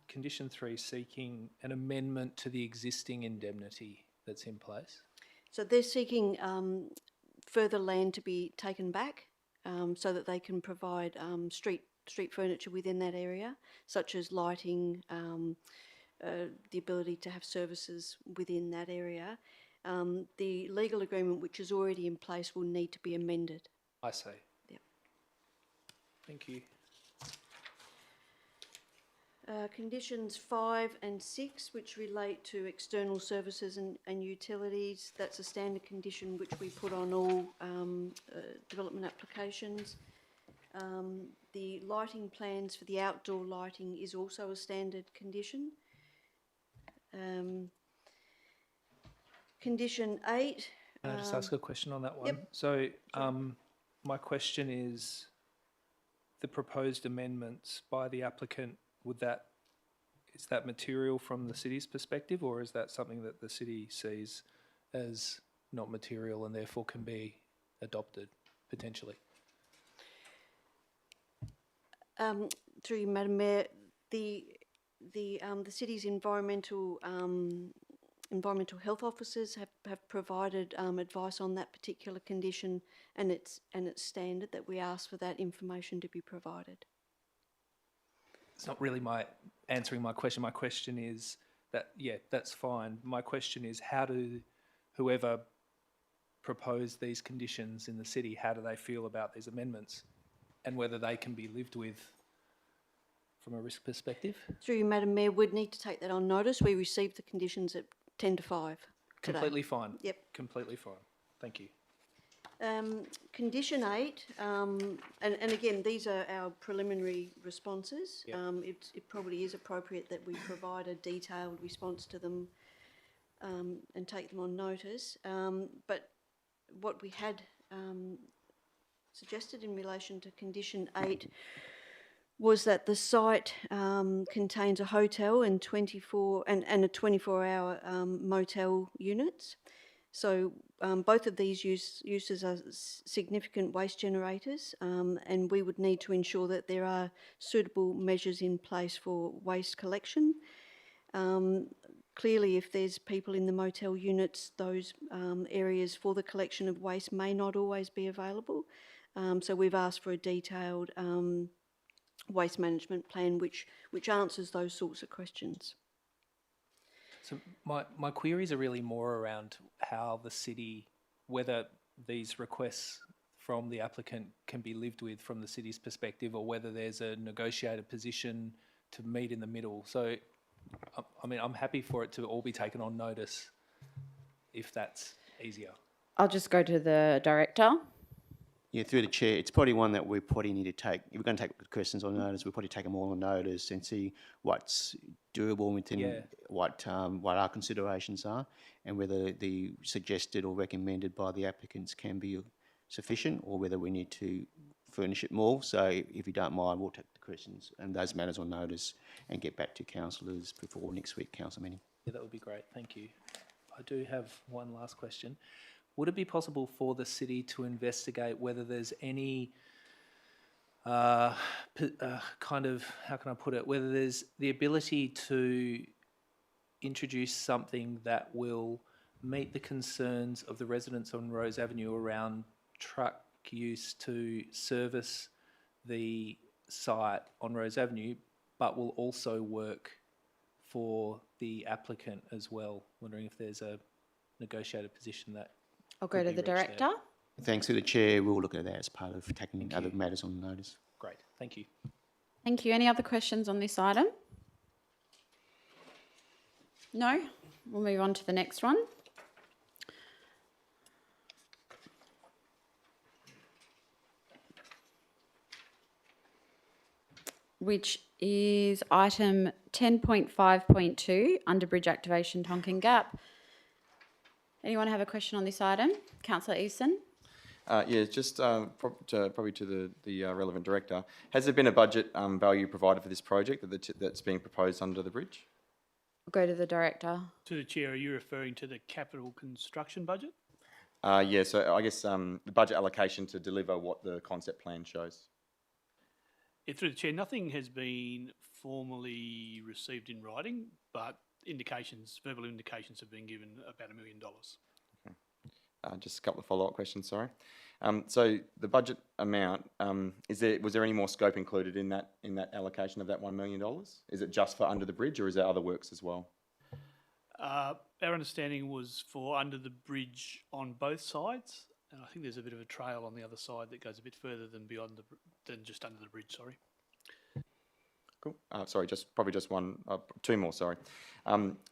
condition 3 seeking an amendment to the existing indemnity that's in place? So they're seeking further land to be taken back so that they can provide street furniture within that area, such as lighting, the ability to have services within that area. The legal agreement, which is already in place, will need to be amended. I see. Yep. Thank you. Conditions 5 and 6, which relate to external services and utilities, that's a standard condition which we put on all development applications. The lighting plans for the outdoor lighting is also a standard condition. Condition 8. Can I just ask a question on that one? Yep. So my question is, the proposed amendments by the applicant, is that material from the city's perspective, or is that something that the city sees as not material and therefore can be adopted potentially? Through you, Madam Mayor, the city's environmental health officers have provided advice on that particular condition, and it's standard that we ask for that information to be provided. It's not really answering my question. My question is that, yeah, that's fine. My question is, how do whoever proposed these conditions in the city, how do they feel about these amendments, and whether they can be lived with from a risk perspective? Through you, Madam Mayor, we'd need to take that on notice. We received the conditions at 10 to 5 today. Completely fine. Yep. Completely fine. Thank you. Condition 8, and again, these are our preliminary responses. Yep. It probably is appropriate that we provide a detailed response to them and take them on notice. But what we had suggested in relation to condition 8 was that the site contains a hotel and a 24-hour motel units. So both of these uses are significant waste generators, and we would need to ensure that there are suitable measures in place for waste collection. Clearly, if there's people in the motel units, those areas for the collection of waste may not always be available. So we've asked for a detailed waste management plan which answers those sorts of questions. So my queries are really more around how the city, whether these requests from the applicant can be lived with from the city's perspective, or whether there's a negotiated position to meet in the middle. So, I mean, I'm happy for it to all be taken on notice if that's easier. I'll just go to the director. Yeah, through the chair, it's probably one that we probably need to take. If we're going to take questions on notice, we'll probably take them all on notice and see what's doable within what our considerations are, and whether the suggested or recommended by the applicants can be sufficient, or whether we need to furnish it more. So if you don't mind, we'll take the questions and those matters on notice and get back to councillors before next week council meeting. Yeah, that would be great. Thank you. I do have one last question. Would it be possible for the city to investigate whether there's any kind of, how can I put it, whether there's the ability to introduce something that will meet the concerns of the residents on Rose Avenue around truck use to service the site on Rose Avenue, but will also work for the applicant as well? Wondering if there's a negotiated position that I'll go to the director. Thanks to the chair, we'll look at that as part of taking other matters on notice. Great, thank you. Thank you. Any other questions on this item? No? We'll move on to the next one. Which is item 10.5.2, Underbridge Activation Tonkin Gap. Anyone have a question on this item? Councillor Easton. Yeah, just probably to the relevant director. Has there been a budget value provided for this project that's being proposed under the bridge? I'll go to the director. To the chair, are you referring to the capital construction budget? Yeah, so I guess the budget allocation to deliver what the concept plan shows. Yeah, through the chair, nothing has been formally received in writing, but verbal indications have been given about $1 million. Just a couple of follow-up questions, sorry. So the budget amount, was there any more scope included in that allocation of that $1 million? Is it just for under the bridge, or is there other works as well? Our understanding was for under the bridge on both sides, and I think there's a bit of a trail on the other side that goes a bit further than than just under the bridge. Sorry. Cool. Sorry, probably just two more, sorry.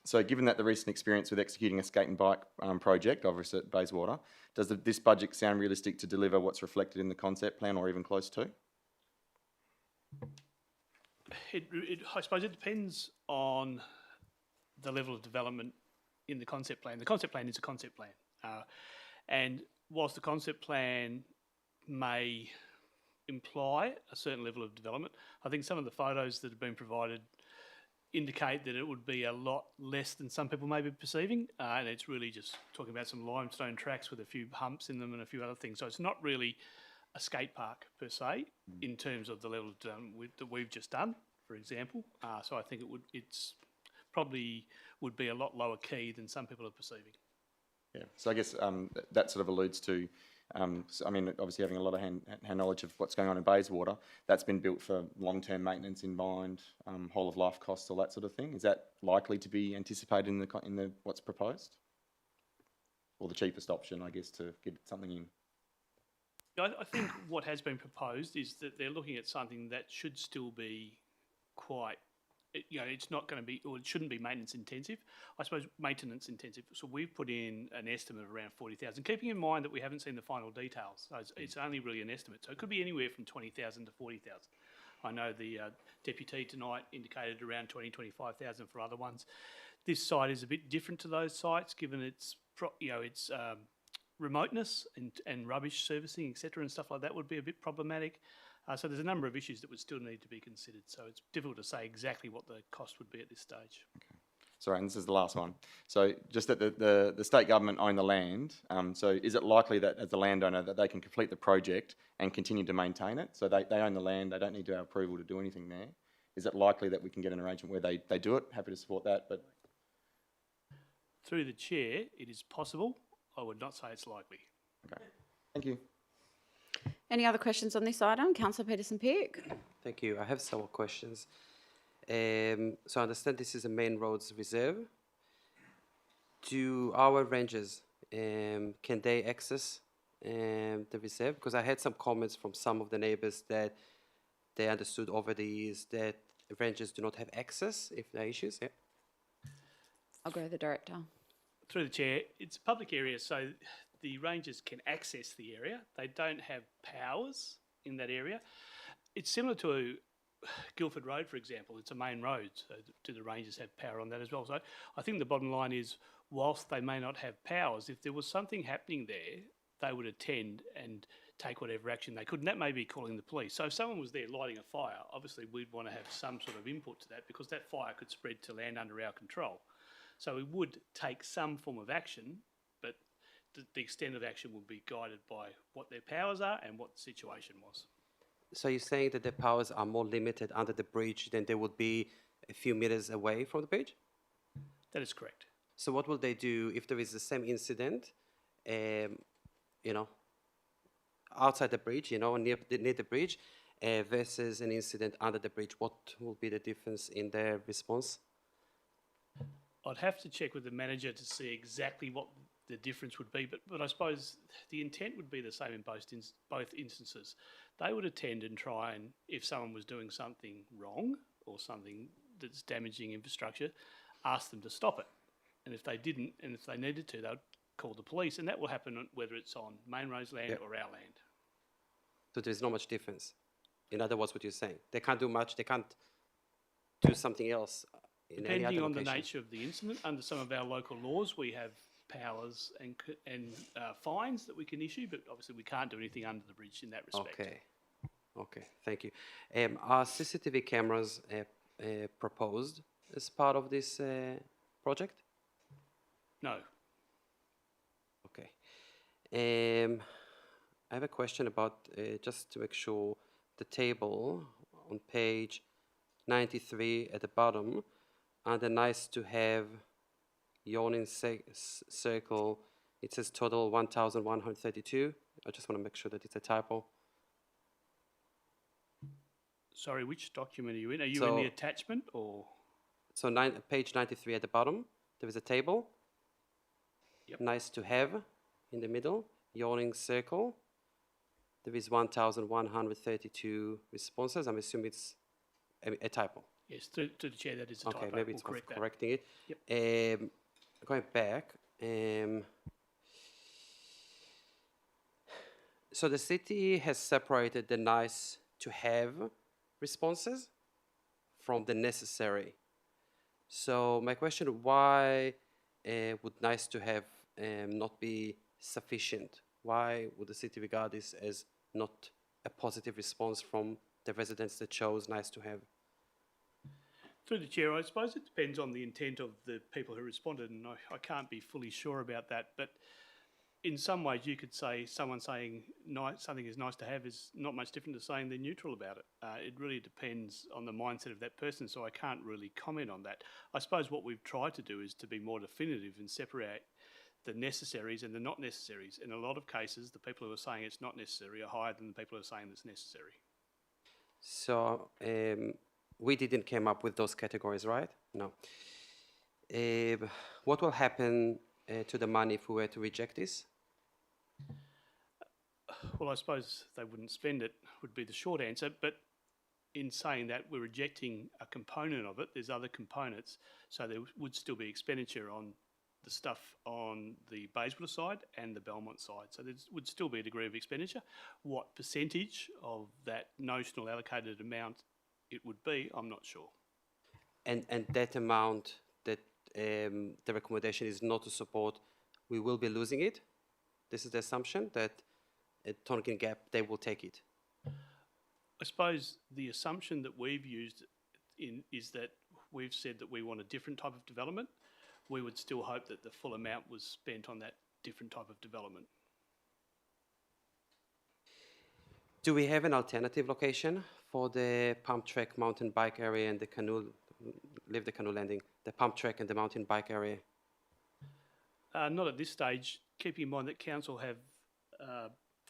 So given that the recent experience with executing a skate and bike project, obviously at Bayswater, does this budget sound realistic to deliver what's reflected in the concept plan or even close to? I suppose it depends on the level of development in the concept plan. The concept plan is a concept plan. And whilst the concept plan may imply a certain level of development, I think some of the photos that have been provided indicate that it would be a lot less than some people may be perceiving, and it's really just talking about some limestone tracks with a few humps in them and a few other things. So it's not really a skate park per se in terms of the level of development that we've just done, for example. So I think it's probably would be a lot lower key than some people are perceiving. Yeah, so I guess that sort of alludes to, I mean, obviously having a lot of hand knowledge of what's going on in Bayswater, that's been built for long-term maintenance in mind, whole-of-life costs, all that sort of thing. Is that likely to be anticipated in the what's proposed? Or the cheapest option, I guess, to get something in? I think what has been proposed is that they're looking at something that should still be quite, it's not going to be, or it shouldn't be maintenance intensive. I suppose maintenance intensive. So we've put in an estimate of around 40,000, keeping in mind that we haven't seen the final details. So it's only really an estimate. So it could be anywhere from 20,000 to 40,000. I know the deputy tonight indicated around 20, 25,000 for other ones. This site is a bit different to those sites, given its remoteness and rubbish servicing, etc., and stuff like that would be a bit problematic. So there's a number of issues that would still need to be considered. So it's difficult to say exactly what the cost would be at this stage. Okay. Sorry, and this is the last one. So just that the state government own the land. So is it likely that as the landowner that they can complete the project and continue to maintain it? So they own the land. They don't need our approval to do anything there. Is it likely that we can get an arrangement where they do it? Happy to support that, but through the chair, it is possible. I would not say it's likely. Okay. Thank you. Any other questions on this item? Councillor Peterson-Peake. Thank you. I have some more questions. So I understand this is a main roads reserve. Do our rangers, can they access the reserve? Because I had some comments from some of the neighbours that they understood over the years that rangers do not have access if there are issues. Yeah. I'll go to the director. Through the chair, it's a public area, so the rangers can access the area. They don't have powers in that area. It's similar to Guildford Road, for example. It's a main road, so do the rangers have power on that as well? So I think the bottom line is, whilst they may not have powers, if there was something happening there, they would attend and take whatever action they could, and that may be calling the police. So if someone was there lighting a fire, obviously we'd want to have some sort of input to that, because that fire could spread to land under our control. So we would take some form of action, but the extent of action would be guided by what their powers are and what the situation was. So you're saying that their powers are more limited under the bridge than they would be a few meters away from the bridge? That is correct. So what will they do if there is the same incident, outside the bridge, near the bridge, versus an incident under the bridge? What will be the difference in their response? I'd have to check with the manager to see exactly what the difference would be, but I suppose the intent would be the same in both instances. They would attend and try and, if someone was doing something wrong or something that's damaging infrastructure, ask them to stop it. And if they didn't, and if they needed to, they would call the police, and that will happen whether it's on Main Roads land or our land. So there's not much difference. In other words, what you're saying, they can't do much. They can't do something else. Depending on the nature of the incident, under some of our local laws, we have powers and fines that we can issue, but obviously we can't do anything under the bridge in that respect. Okay. Okay, thank you. Are CCTV cameras proposed as part of this project? No. Okay. I have a question about, just to make sure, the table on page 93 at the bottom, under nice to have yawning circle, it says total 1,132. I just want to make sure that it's a typo. Sorry, which document are you in? Are you in So- the attachment or? So page 93 at the bottom, there is a table. Yep. Nice to have in the middle, yawning circle. There is 1,132 responses. I'm assuming it's a typo. Yes, to the chair, that is a typo. Okay, maybe We'll it's correct that. correcting it. Yep. Going back, so the city has separated the nice to have responses from the necessary. So my question, why would nice to have not be sufficient? Why would the city regard this as not a positive response from the residents that chose nice to have? Through the chair, I suppose it depends on the intent of the people who responded, and I can't be fully sure about that. But in some ways, you could say someone saying something is nice to have is not much different to saying they're neutral about it. It really depends on the mindset of that person, so I can't really comment on that. I suppose what we've tried to do is to be more definitive and separate the necessaries and the not necessaries. In a lot of cases, the people who are saying it's not necessary are higher than the people who are saying it's necessary. So we didn't come up with those categories, right? No. What will happen to the money if we were to reject this? Well, I suppose they wouldn't spend it, would be the short answer. But in saying that, we're rejecting a component of it. There's other components. So there would still be expenditure on the stuff on the Bayswater side and the Belmont side. So there would still be a degree of expenditure. What percentage of that notional allocated amount it would be, I'm not sure. And that amount that the recommendation is not to support, we will be losing it? This is the assumption that at Tonkin Gap, they will take it? I suppose the assumption that we've used is that we've said that we want a different type of development. We would still hope that the full amount was spent on that different type of development. Do we have an alternative location for the pump track mountain bike area and the canoe, leave the canoe landing, the pump track and the mountain bike area? Not at this stage, keeping in mind that council have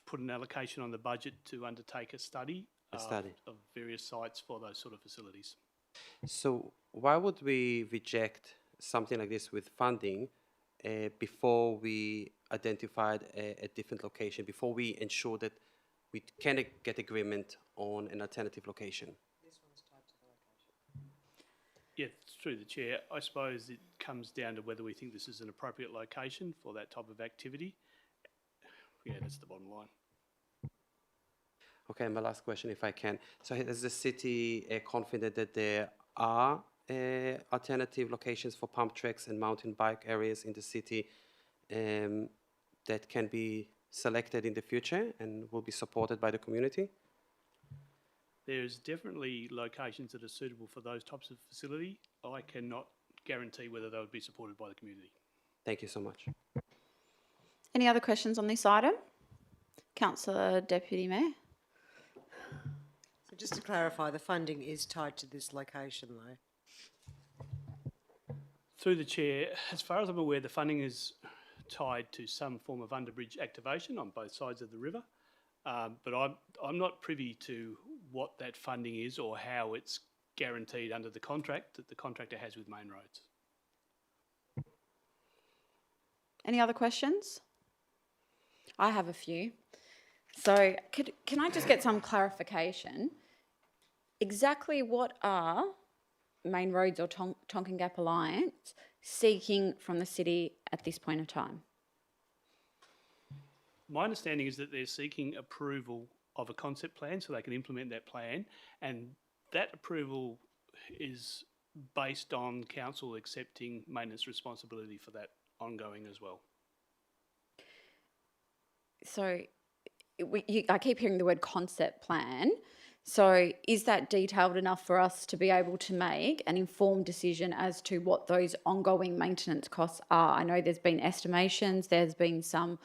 put an allocation on the budget to undertake a study, of various sites for those sort of facilities. So why would we reject something like this with funding before we identified a different location, before we ensure that we can get agreement on an alternative location? Yeah, through the chair, I suppose it comes down to whether we think this is an appropriate location for that type of activity. Yeah, that's the bottom line. Okay, my last question, if I can. So is the city confident that there are alternative locations for pump tracks and mountain bike areas in the city that can be selected in the future and will be supported by the community? There's definitely locations that are suitable for those types of facility. I cannot guarantee whether they would be supported by the community. Thank you so much. Any other questions on this item? Councillor Deputy Mayor. So just to clarify, the funding is tied to this location though? Through the chair, as far as I'm aware, the funding is tied to some form of underbridge activation on both sides of the river. But I'm not privy to what that funding is or how it's guaranteed under the contract that the contractor has with Main Roads. Any other questions? I have a few. So can I just get some clarification? Exactly what are Main Roads or Tonkin Gap Alliance seeking from the city at this point of time? My understanding is that they're seeking approval of a concept plan so they can implement that plan, and that approval is based on council accepting maintenance responsibility for that ongoing as well. So I keep hearing the word concept plan. So is that detailed enough for us to be able to make an informed decision as to what those ongoing maintenance costs are? I know there's been estimations, there's been some,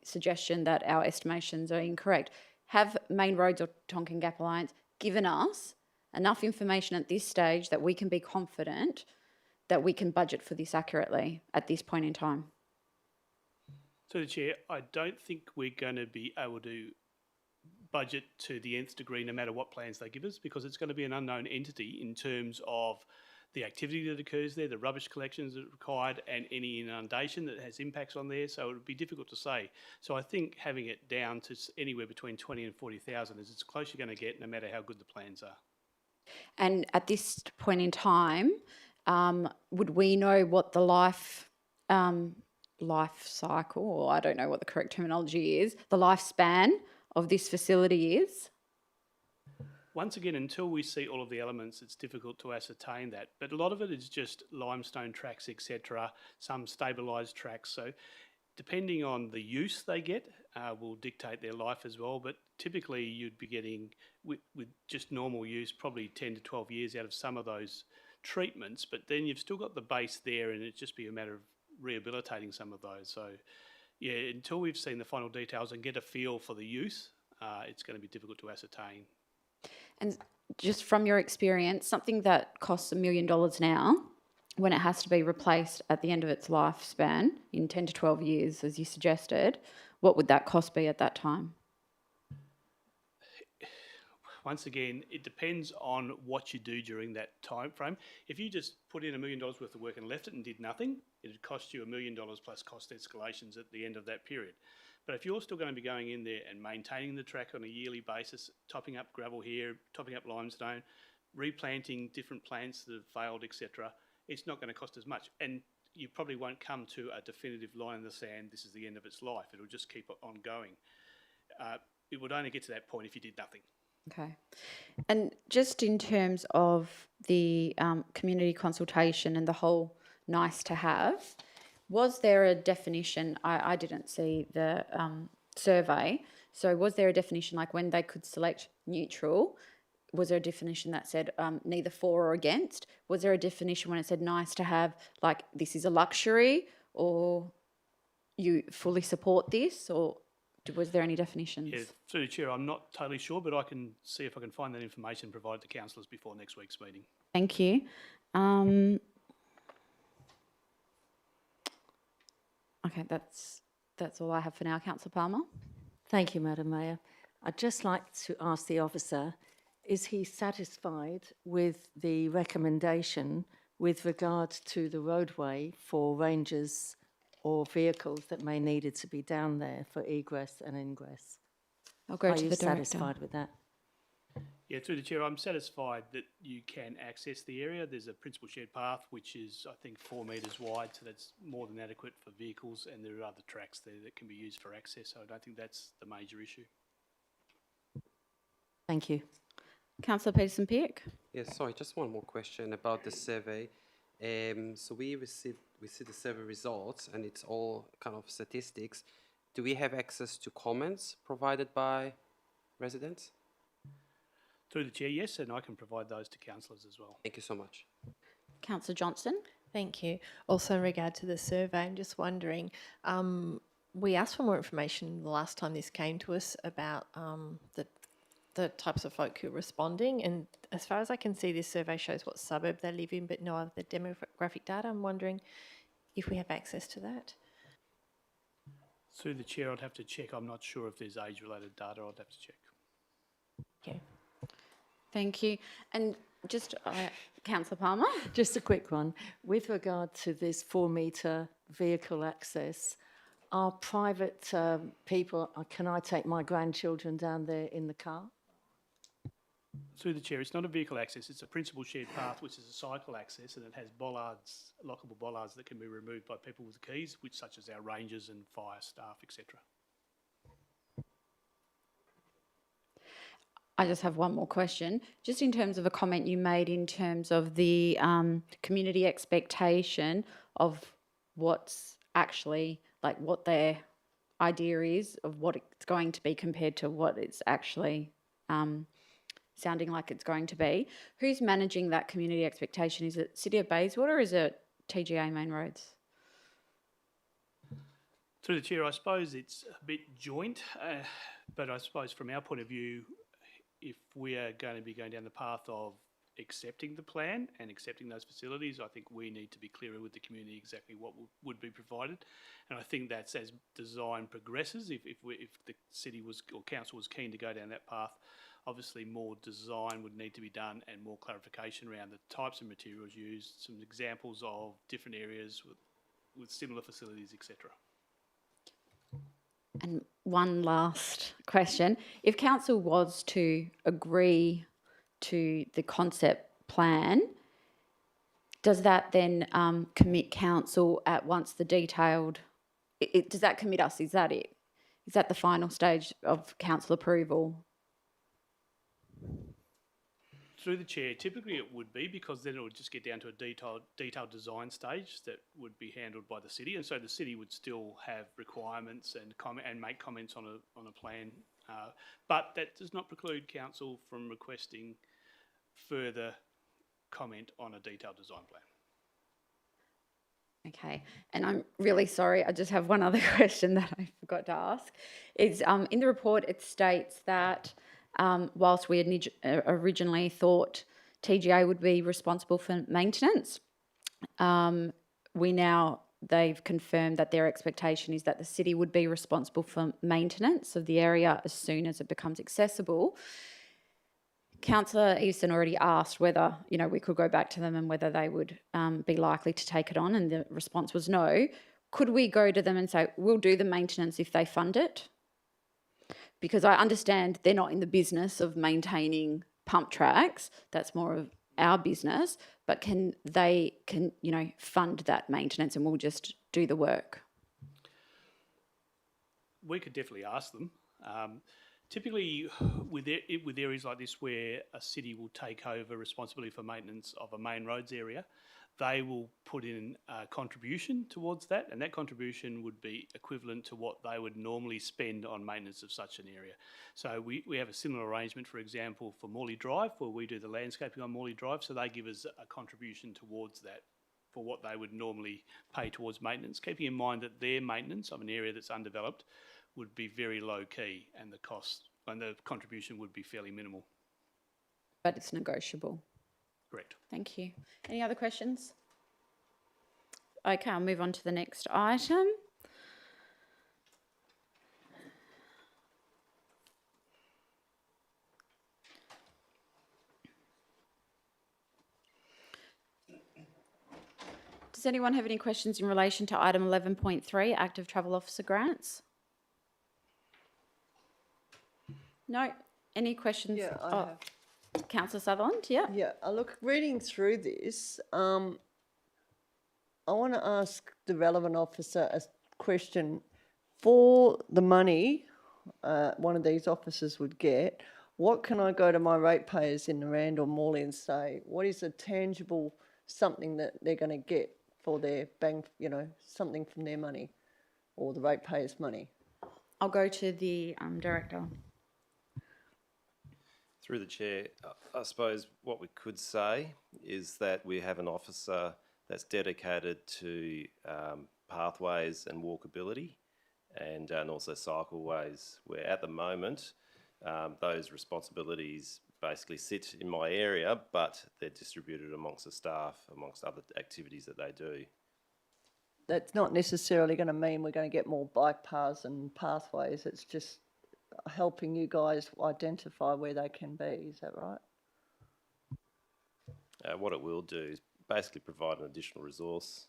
suggestion that our estimations are incorrect. Have Main Roads or Tonkin Gap Alliance given us enough information at this stage that we can be confident that we can budget for this accurately at this point in time? So, the Chair, I don't think we're going to be able to budget to the nth degree no matter what plans they give us, because it's going to be an unknown entity in terms of the activity that occurs there, the rubbish collections that are required, and any inundation that has impacts on there. So it would be difficult to say. So I think having it down to anywhere between 20 and 40,000 is as close you're going to get, no matter how good the plans are. And at this point in time, would we know what the life cycle, or I don't know what the correct terminology is, the lifespan of this facility is? Once again, until we see all of the elements, it's difficult to ascertain that. But a lot of it is just limestone tracks, etc., some stabilised tracks. So depending on the use they get will dictate their life as well. But typically you'd be getting, with just normal use, probably 10 to 12 years out of some of those treatments. But then you've still got the base there, and it'd just be a matter of rehabilitating some of those. So yeah, until we've seen the final details and get a feel for the use, it's going to be difficult to ascertain. And just from your experience, something that costs $1 million now, when it has to be replaced at the end of its lifespan in 10 to 12 years, as you suggested, what would that cost be at that time? Once again, it depends on what you do during that time frame. If you just put in $1 million worth of work and left it and did nothing, it would cost you $1 million plus cost escalations at the end of that period. But if you're still going to be going in there and maintaining the track on a yearly basis, topping up gravel here, topping up limestone, replanting different plants that have failed, etc., it's not going to cost as much. And you probably won't come to a definitive line in the sand, this is the end of its life. It'll just keep on going. It would only get to that point if you did nothing. Okay. And just in terms of the community consultation and the whole nice to have, was there a definition? I didn't see the survey. So was there a definition, like when they could select neutral, was there a definition that said neither for or against? Was there a definition when it said nice to have, like this is a luxury, or you fully support this, or was there any definitions? Yeah, through the Chair, I'm not totally sure, but I can see if I can find that information and provide to councillors before next week's meeting. Thank you. Okay, that's all I have for now, Councillor Palmer. Thank you, Madam Mayor. I'd just like to ask the officer, is he satisfied with the recommendation with regard to the roadway for rangers or vehicles that may needed to be down there for egress and ingress? I'll go to the director. Are you satisfied with that? Yeah, through the Chair, I'm satisfied that you can access the area. There's a principal shared path, which is, I think, 4 metres wide, so that's more than adequate for vehicles, and there are other tracks there that can be used for access, so I don't think that's the major issue. Thank you. Councillor Peterson-Pearce. Yes, sorry, just one more question about the survey. So we see the survey results, and it's all kind of statistics. Do we have access to comments provided by residents? Through the Chair, yes, and I can provide those to councillors as well. Thank you so much. Councillor Johnston. Thank you. Also in regard to the survey, I'm just wondering, we asked for more information the last time this came to us about the types of folk who are responding, and as far as I can see, this survey shows what suburb they live in, but no other demographic data. I'm wondering if we have access to that. Through the Chair, I'd have to check. I'm not sure if there's age-related data. I'd have to check. Okay. Thank you. And just, Councillor Palmer. Just a quick one. With regard to this 4 metre vehicle access, are private people, can I take my grandchildren down there in the car? Through the Chair, it's not a vehicle access, it's a principal shared path, which is a cycle access, and it has bollards, lockable bollards that can be removed by people with keys, such as our rangers and fire staff, etc. I just have one more question. Just in terms of a comment you made in terms of the community expectation of what's actually, like what their idea is of what it's going to be compared to what it's actually sounding like it's going to be. Who's managing that community expectation? Is it City of Bayswater or is it TGA Main Roads? Through the chair, I suppose it's a bit joint, but I suppose from our point of view, if we are going to be going down the path of accepting the plan and accepting those facilities, I think we need to be clearer with the community exactly what would be provided. And I think that's as design progresses, if the city was or council was keen to go down that path, obviously more design would need to be done and more clarification around the types of materials used, some examples of different areas with similar facilities, etc. And one last question. If council was to agree to the concept plan, does that then commit council at once the detailed, does that commit us? Is that it? Is that the final stage of council approval? Through the chair, typically it would be, because then it would just get down to a detailed design stage that would be handled by the city, and so the city would still have requirements and make comments on a plan, but that does not preclude council from requesting further comment on a detailed design plan. Okay, and I'm really sorry, I just have one other question that I forgot to ask. Is in the report it states that whilst we had originally thought TGA would be responsible for maintenance, they've confirmed that their expectation is that the city would be responsible for maintenance of the area as soon as it becomes accessible. Councillor Easton already asked whether, we could go back to them and whether they would be likely to take it on, and the response was no. Could we go to them and say, we'll do the maintenance if they fund it? Because I understand they're not in the business of maintaining pump tracks. That's more of our business. But can they fund that maintenance and we'll just do the work? We could definitely ask them. Typically, with areas like this where a city will take over responsibility for maintenance of a main roads area, they will put in a contribution towards that, and that contribution would be equivalent to what they would normally spend on maintenance of such an area. So we have a similar arrangement, for example, for Morley Drive, where we do the landscaping on Morley Drive, so they give us a contribution towards that for what they would normally pay towards maintenance, keeping in mind that their maintenance of an area that's undeveloped would be very low key, and the cost and the contribution would be fairly minimal. But it's negotiable. Correct. Thank you. Any other questions? Okay, I'll move on to the next item. Does anyone have any questions in relation to item 11.3, active travel officer grants? No? Any questions? Yeah, I have. Councillor Sutherland, yeah. Yeah, look, reading through this, I want to ask the relevant officer a question. For the money one of these officers would get, what can I go to my ratepayers in Narrandle or Morley and say, what is a tangible something that they're going to get for their bang, something from their money or the ratepayers' money? I'll go to the director. Through the chair, I suppose what we could say is that we have an officer that's dedicated to pathways and walkability and also cycleways, where at the moment those responsibilities basically sit in my area, but they're distributed amongst the staff, amongst other activities that they do. That's not necessarily going to mean we're going to get more bike paths and pathways. It's just helping you guys identify where they can be. Is that right? What it will do is basically provide an additional resource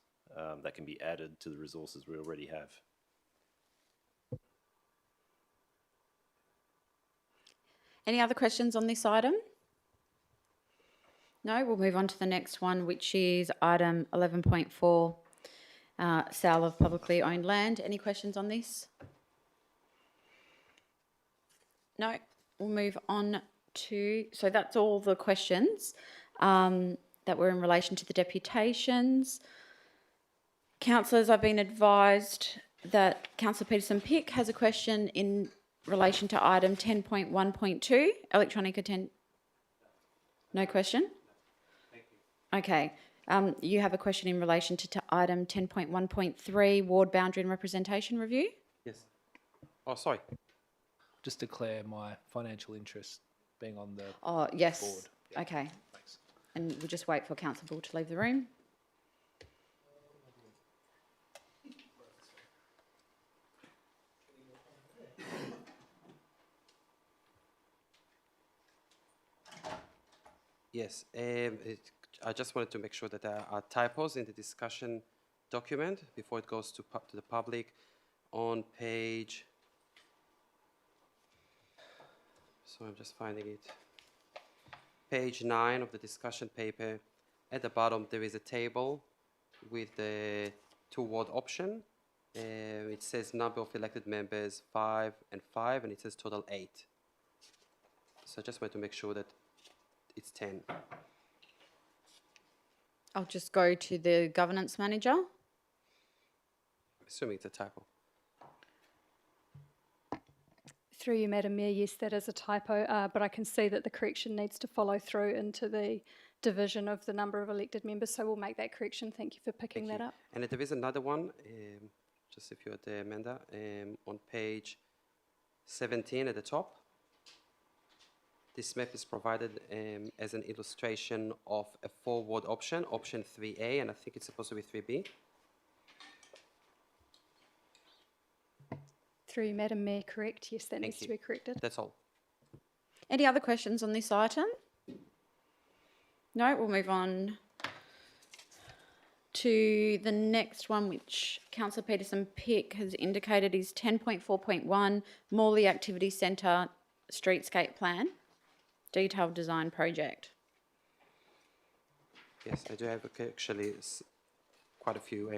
that can be added to the resources we already have. Any other questions on this item? No, we'll move on to the next one, which is item 11.4, sale of publicly owned land. Any questions on this? No, we'll move on to, so that's all the questions that were in relation to the deputations. Councillors, I've been advised that Councillor Peterson-Pick has a question in relation to item 10.1.2, electronic attend. No question? Okay. You have a question in relation to item 10.1.3, ward boundary and representation review? Yes. Oh, sorry. Just declare my financial interest being on the Oh, yes. board. Okay. And we'll just wait for Councillor Bull to leave the room. Yes, I just wanted to make sure that there are typos in the discussion document before it goes to the public. On page, so I'm just finding it. Page 9 of the discussion paper, at the bottom there is a table with the two-ward option. It says number of elected members 5 and 5, and it says total 8. So I just wanted to make sure that it's 10. I'll just go to the governance manager. Assuming it's a typo. Through you, Madam Mayor, yes, that is a typo, but I can see that the correction needs to follow through into the division of the number of elected members, so we'll make that correction. Thank you for picking that up. And there is another one, just if you're there, Amanda, on page 17 at the top. This map is provided as an illustration of a four-ward option, option 3A, and I think it's supposed to be 3B. Through you, Madam Mayor, correct. Yes, that needs to be corrected. That's all. Any other questions on this item? No, we'll move on to the next one, which Councillor Peterson-Pick has indicated is 10.4.1, Morley Activity Centre Streetscape Plan, Detailed Design Project. Yes, I do have actually quite a few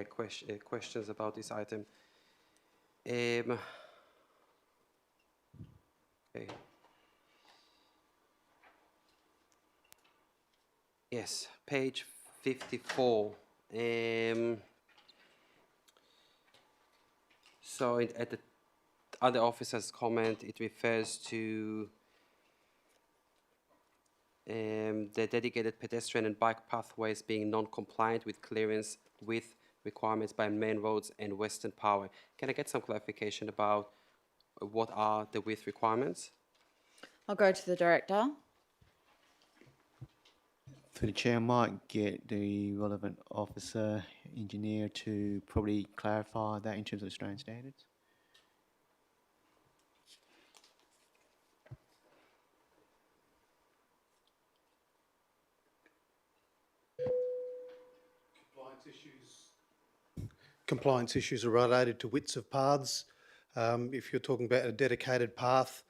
questions about this item. Okay. Yes, page 54. So at the other officer's comment, it refers to the dedicated pedestrian and bike pathways being non-compliant with clearance width requirements by Main Roads and Western Power. Can I get some clarification about what are the width requirements? I'll go to the director. Through the chair, I might get the relevant officer, engineer to probably clarify that in terms of Australian standards. Compliance issues are related to widths of paths. If you're talking about a dedicated path,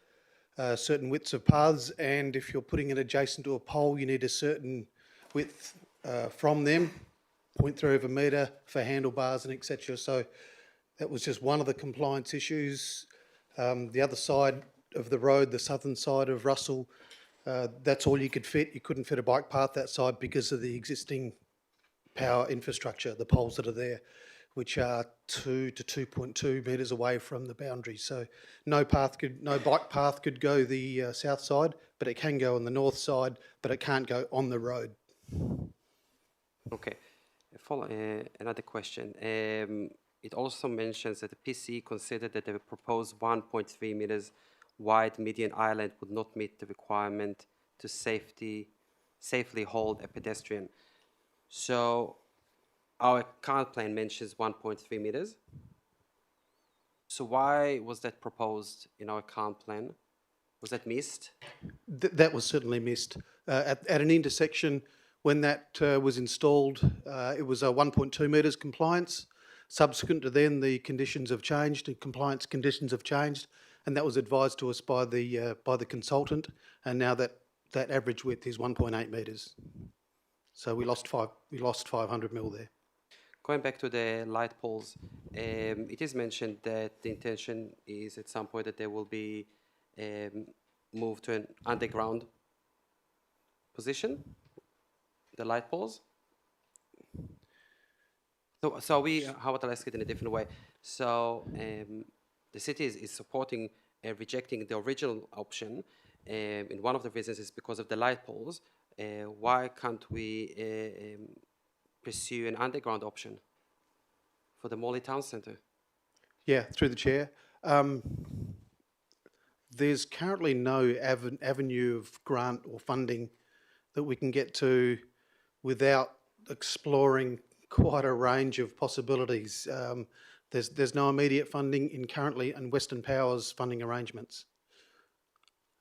certain widths of paths, and if you're putting it adjacent to a pole, you need a certain width from them, 0.3 of a metre for handlebars and etc. So that was just one of the compliance issues. The other side of the road, the southern side of Russell, that's all you could fit. You couldn't fit a bike path that side because of the existing power infrastructure, the poles that are there, which are 2 to 2.2 metres away from the boundary. So no bike path could go the south side, but it can go on the north side, but it can't go on the road. Okay. Another question. It also mentions that the PC considered that the proposed 1.3 metres wide median island would not meet the requirement to safely hold a pedestrian. So our current plan mentions 1.3 metres. So why was that proposed in our current plan? Was that missed? That was certainly missed. At an intersection, when that was installed, it was a 1.2 metres compliance. Subsequent to then, the conditions have changed, and compliance conditions have changed, and that was advised to us by the consultant. And now that average width is 1.8 metres. So we lost 500 mil there. Going back to the light poles, it is mentioned that the intention is at some point that there will be moved to an underground position, the light poles. How about I ask it in a different way? So the city is supporting and rejecting the original option, and one of the reasons is because of the light poles. Why can't we pursue an underground option for the Morley Town Centre? Yeah, through the chair. There's currently no avenue of grant or funding that we can get to without exploring quite a range of possibilities. There's no immediate funding currently in Western Power's funding arrangements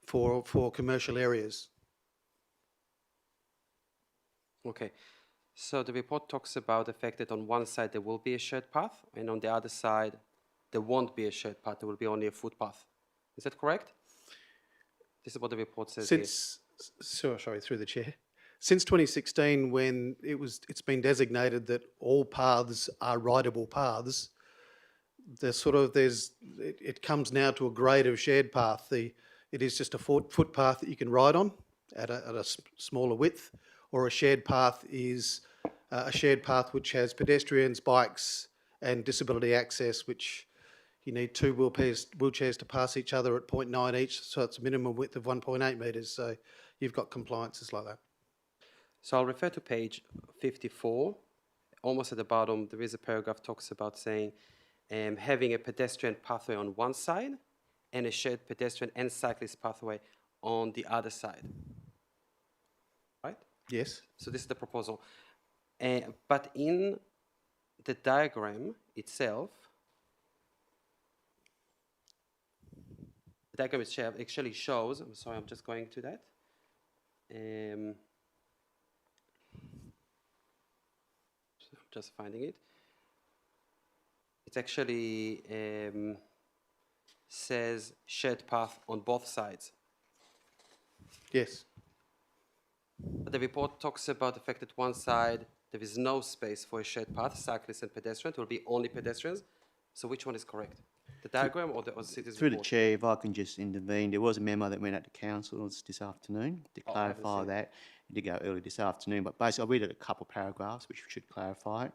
for commercial areas. Okay, so the report talks about the fact that on one side there will be a shared path, and on the other side there won't be a shared path, there will be only a footpath. Is that correct? This is what the report says here. Through the chair. Since 2016, when it's been designated that all paths are rideable paths, it comes now to a grade of shared path. It is just a footpath that you can ride on at a smaller width, or a shared path is a shared path which has pedestrians, bikes, and disability access, which you need two wheelchairs to pass each other at 0.9 each, so it's a minimum width of 1.8 metres. So you've got compliances like that. So I'll refer to page 54. Almost at the bottom, there is a paragraph talks about saying having a pedestrian pathway on one side and a shared pedestrian and cyclist pathway on the other side. Right? Yes. So this is the proposal. But in the diagram itself, the diagram actually shows, I'm sorry, I'm just going to that. I'm just finding it. It actually says shared path on both sides. Yes. But the report talks about the fact that one side there is no space for a shared path, cyclists and pedestrians. It will be only pedestrians. So which one is correct? The diagram or the city's Through report? the chair, if I can just intervene, there was a memo that went out to council this afternoon to Oh, I haven't clarify seen it. that. It did go early this afternoon, but basically I'll read it a couple of paragraphs which should clarify it.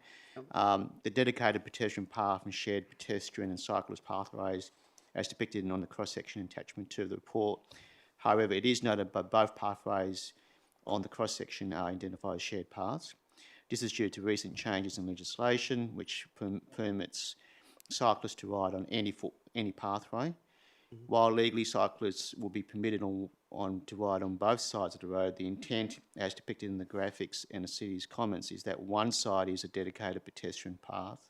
The dedicated pedestrian path and shared pedestrian and cyclist pathways as depicted on the cross-section attachment to the report. However, it is noted that both pathways on the cross-section are identified as shared paths. This is due to recent changes in legislation which permits cyclists to ride on any pathway. While legally cyclists will be permitted to ride on both sides of the road, the intent, as depicted in the graphics and the city's comments, is that one side is a dedicated pedestrian path.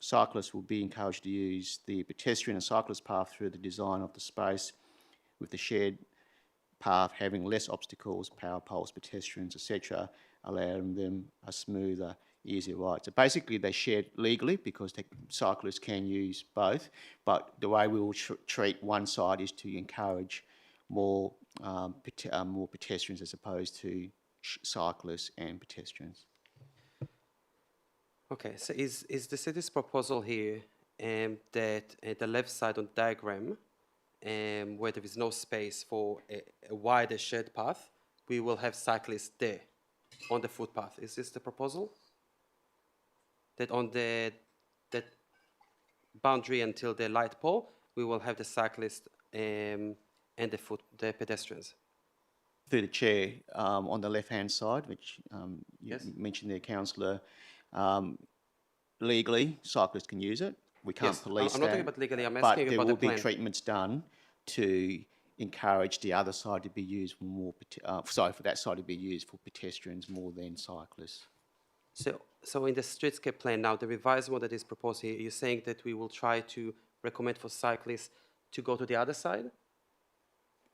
Cyclists will be encouraged to use the pedestrian and cyclist path through the design of the space, with the shared path having less obstacles, power poles, pedestrians, etc., allowing them a smoother, easier ride. So basically they shared legally because cyclists can use both, but the way we will treat one side is to encourage more pedestrians as opposed to cyclists and pedestrians. Okay, so is the city's proposal here that at the left side on the diagram, where there is no space for a wider shared path, we will have cyclists there on the footpath? Is this the proposal? That on that boundary until the light pole, we will have the cyclists and the pedestrians? Through the chair, on the left-hand side, which you mentioned there, councillor, legally cyclists can use it. We can't Yes, police that. I'm not talking about legally, I'm but asking there about will the be plan. treatments done to encourage the other side to be used for more. For that side to be used for pedestrians more than cyclists. So in the streetscape plan now, the revised one that is proposed here, you're saying that we will try to recommend for cyclists to go to the other side?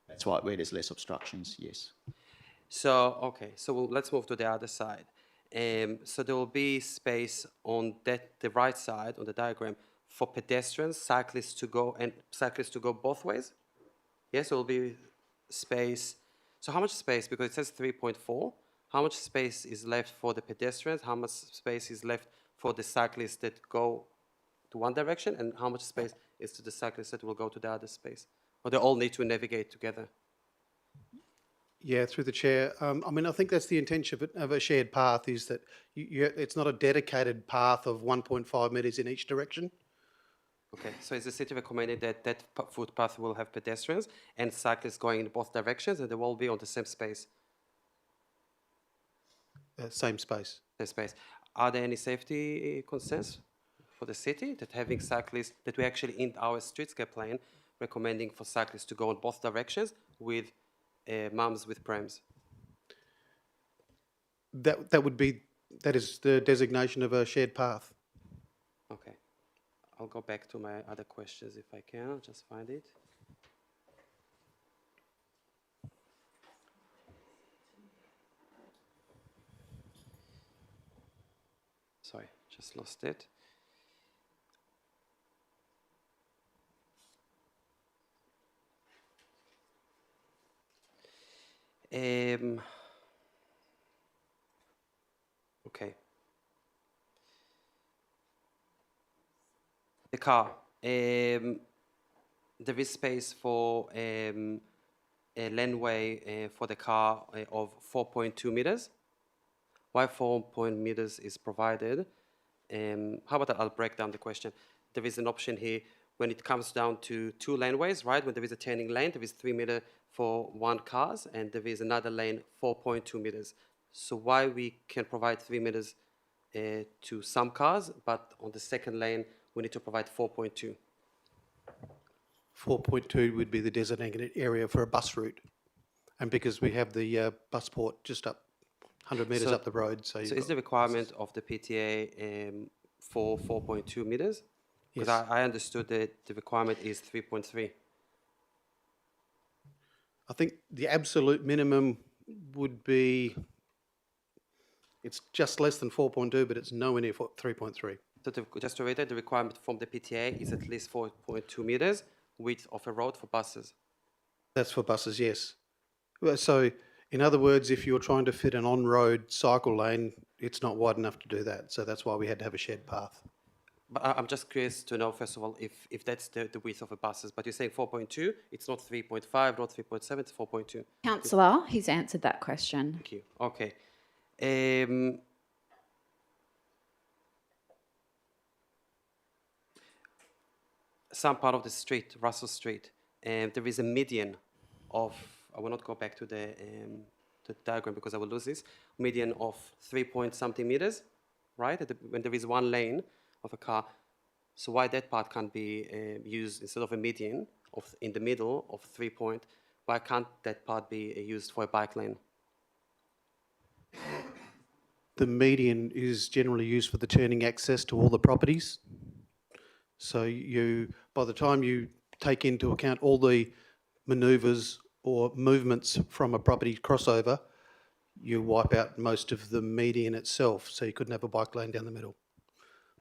That's right, where there's less obstructions, yes. So, okay, so let's move to the other side. So there will be space on the right side, on the diagram, for pedestrians, cyclists to go both ways? Yes, there will be space. So how much space, because it says 3.4, how much space is left for the pedestrians? How much space is left for the cyclists that go to one direction? And how much space is to the cyclists that will go to the other space? Or they all need to navigate together? Yeah, through the chair. I mean, I think that's the intention of a shared path is that it's not a dedicated path of 1.5 metres in each direction. Okay, so is the city recommending that footpath will have pedestrians and cyclists going in both directions, and they will be on the same space? Same space. Same space. Are there any safety concerns for the city that having cyclists, that we actually in our streetscape plan recommending for cyclists to go in both directions with mums with prams? That is the designation of a shared path. Okay. I'll go back to my other questions if I can. I'll just find it. Sorry, just lost it. Okay. The car. There is space for a laneway for the car of 4.2 meters. Why 4 meters is provided? How about that? I'll break down the question. There is an option here when it comes down to 2 laneways, right? When there is a turning lane, there is 3 meters for 1 cars, and there is another lane 4.2 meters. So why we can provide 3 meters to some cars, but on the second lane we need to provide 4.2? 4.2 would be the designated area for a bus route. And because we have the bus port just up 100 metres up the road. So is the requirement of the PTA for 4.2 meters? Because Yes. I understood that the requirement is 3.3. I think the absolute minimum would be, it's just less than 4.2, but it's nowhere near 3.3. So just to reiterate, the requirement from the PTA is at least 4.2 meters width of a road for buses. That's for buses, yes. Well, so, in other words, if you're trying to fit an on-road cycle lane, it's not wide enough to do that. So that's why we had to have a shared path. But I'm just curious to know, first of all, if that's the width of the buses. But you're saying 4.2, it's not 3.5, not 3.7, it's 4.2. Councillor, he's answered that question. Thank you. Okay. Some part of the street, Russell Street, there is a median of, I will not go back to the diagram because I will lose this, median of 3-point-something meters, right? When there is one lane of a car. So why that part can't be used instead of a median of in the middle of 3 point? Why can't that part be used for a bike lane? The median is generally used for the turning access to all the properties. So by the time you take into account all the manoeuvres or movements from a property crossover, you wipe out most of the median itself, so you couldn't have a bike lane down the middle.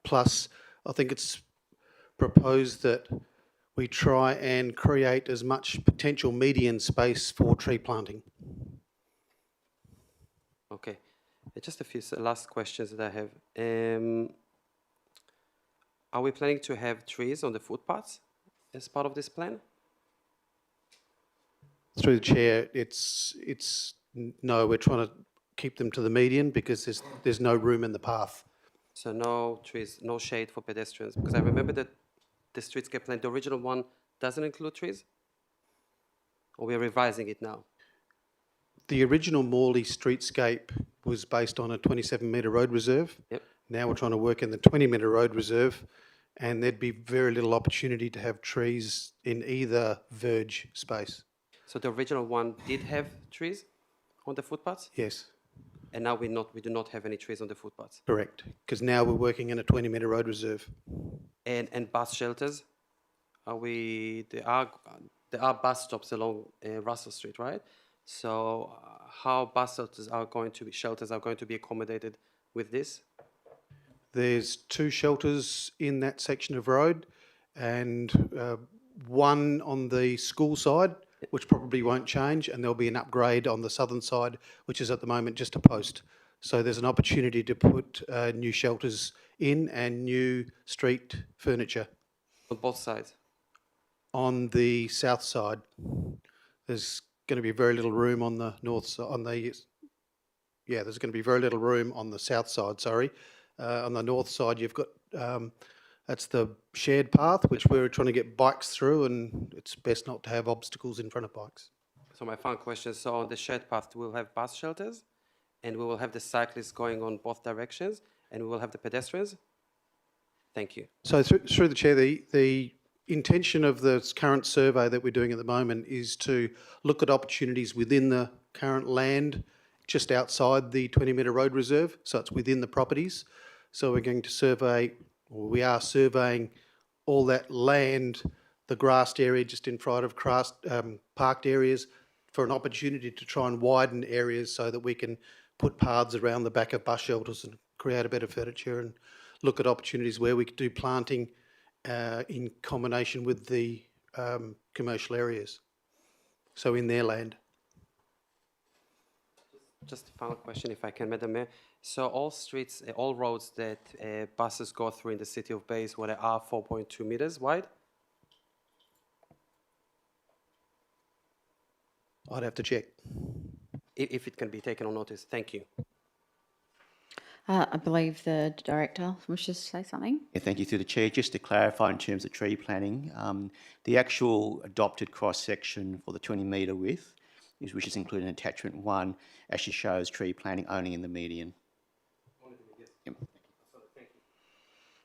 Plus, I think it's proposed that we try and create as much potential median space for tree planting. Okay. Just a few last questions that I have. Are we planning to have trees on the footpaths as part of this plan? Through the chair, no, we're trying to keep them to the median because there's no room in the path. So no trees, no shade for pedestrians? Because I remember that the streetscape plan, the original one, doesn't include trees? Or we're revising it now? The original Morley streetscape was based on a 27-metre road reserve. Yep. Now we're trying to work in the 20-metre road reserve, and there'd be very little opportunity to have trees in either verge space. So the original one did have trees on the footpaths? Yes. And now we do not have any trees on the footpaths? Correct, because now we're working in a 20-metre road reserve. And bus shelters? There are bus stops along Russell Street, right? So how bus shelters are going to be accommodated with this? There's 2 shelters in that section of road, and one on the school side, which probably won't change, and there'll be an upgrade on the southern side, which is at the moment just a post. So there's an opportunity to put new shelters in and new street furniture. On both sides? On the south side. There's going to be very little room on the north side, there's going to be very little room on the south side, sorry. On the north side, you've got, that's the shared path, which we're trying to get bikes through, and it's best not to have obstacles in front of bikes. So my final question, so on the shared path, we'll have bus shelters, and we will have the cyclists going on both directions, and we will have the pedestrians? Thank you. So through the chair, the intention of the current survey that we're doing at the moment is to look at opportunities within the current land just outside the 20-metre road reserve, so it's within the properties. So we're going to survey, or we are surveying all that land, the grassed area just in front of parked areas, for an opportunity to try and widen areas so that we can put paths around the back of bus shelters and create a better furniture, and look at opportunities where we could do planting in combination with the commercial areas, so in their land. Just a final question, if I can, Madam Mayor. So all streets, all roads that buses go through in the city of Bayswater are 4.2 metres wide? I'd have to check. If it can be taken on notice. Thank you. I believe the director wishes to say something. Yeah, thank you. Through the chair, just to clarify in terms of tree planting, the actual adopted cross-section for the 20-metre width, which is included in attachment 1, actually shows tree planting only in the median. Yep.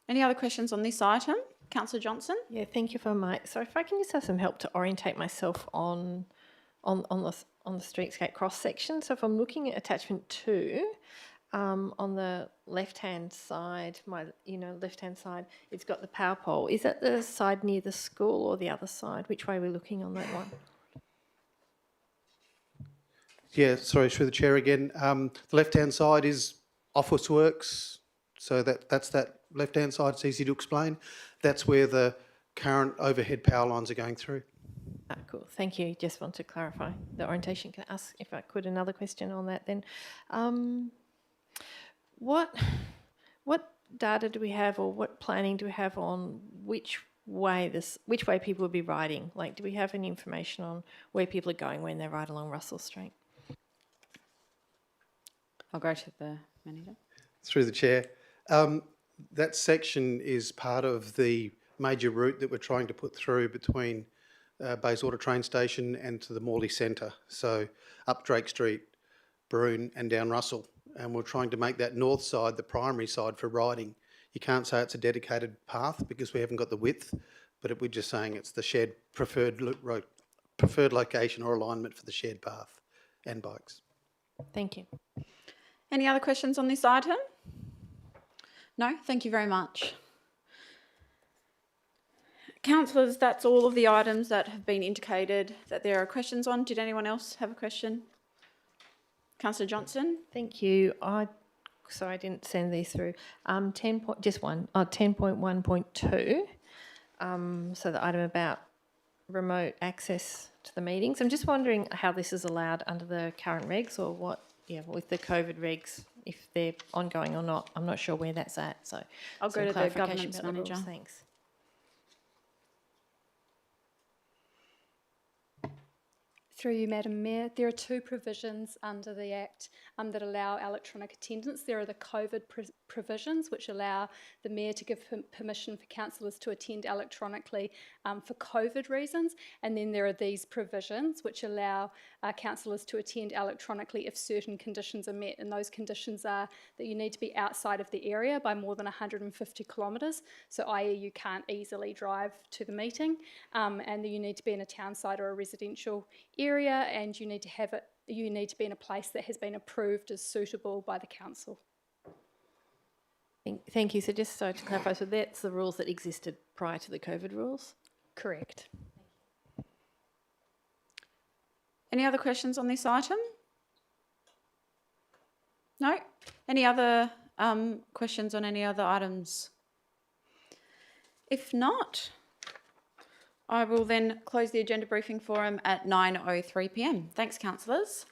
Any other questions on this item? Councillor Johnson? Yeah, thank you for my. So if I can just have some help to orientate myself on the streetscape cross section. So if I'm looking at attachment 2, on the left-hand side, left-hand side, it's got the power pole. Is that the side near the school or the other side? Which way are we looking on that one? Yeah, sorry, through the chair again. The left-hand side is Officeworks, so that's that left-hand side. It's easy to explain. That's where the current overhead power lines are going through. Ah, cool. Thank you. Just want to clarify the orientation. Can I ask, if I could, another question on that then? What data do we have, or what planning do we have on which way people will be riding? Like, do we have any information on where people are going when they ride along Russell Street? I'll go to the manager. Through the chair. That section is part of the major route that we're trying to put through between Bayswater train station and to the Morley Centre. So up Drake Street, Broome and down Russell. And we're trying to make that north side the primary side for riding. You can't say it's a dedicated path because we haven't got the width, but we're just saying it's the shared preferred location or alignment for the shared path and bikes. Thank you. Any other questions on this item? No? Thank you very much. Councillors, that's all of the items that have been indicated that there are questions on. Did anyone else have a question? Councillor Johnson? Thank you. Sorry, I didn't send these through. 10.1.2. So the item about remote access to the meetings. I'm just wondering how this is allowed under the current regs, or what, with the COVID regs, if they're ongoing or not. I'm not sure where that's at. So I'll go to the clarification governance about the rules. manager. Thanks. Through you, Madam Mayor, there are two provisions under the Act that allow electronic attendance. There are the COVID provisions, which allow the Mayor to give permission for councillors to attend electronically for COVID reasons. And then there are these provisions, which allow councillors to attend electronically if certain conditions are met. And those conditions are that you need to be outside of the area by more than 150 kilometres, so i.e. you can't easily drive to the meeting, and that you need to be in a town site or a residential area, and you need to be in a place that has been approved as suitable by the council. Thank you. So just so to clarify, so that's the rules that existed prior to the COVID rules? Correct. Any other questions on this item? No? Any other questions on any other items? If not, I will then close the agenda briefing forum at 9:03 p.m. Thanks, councillors.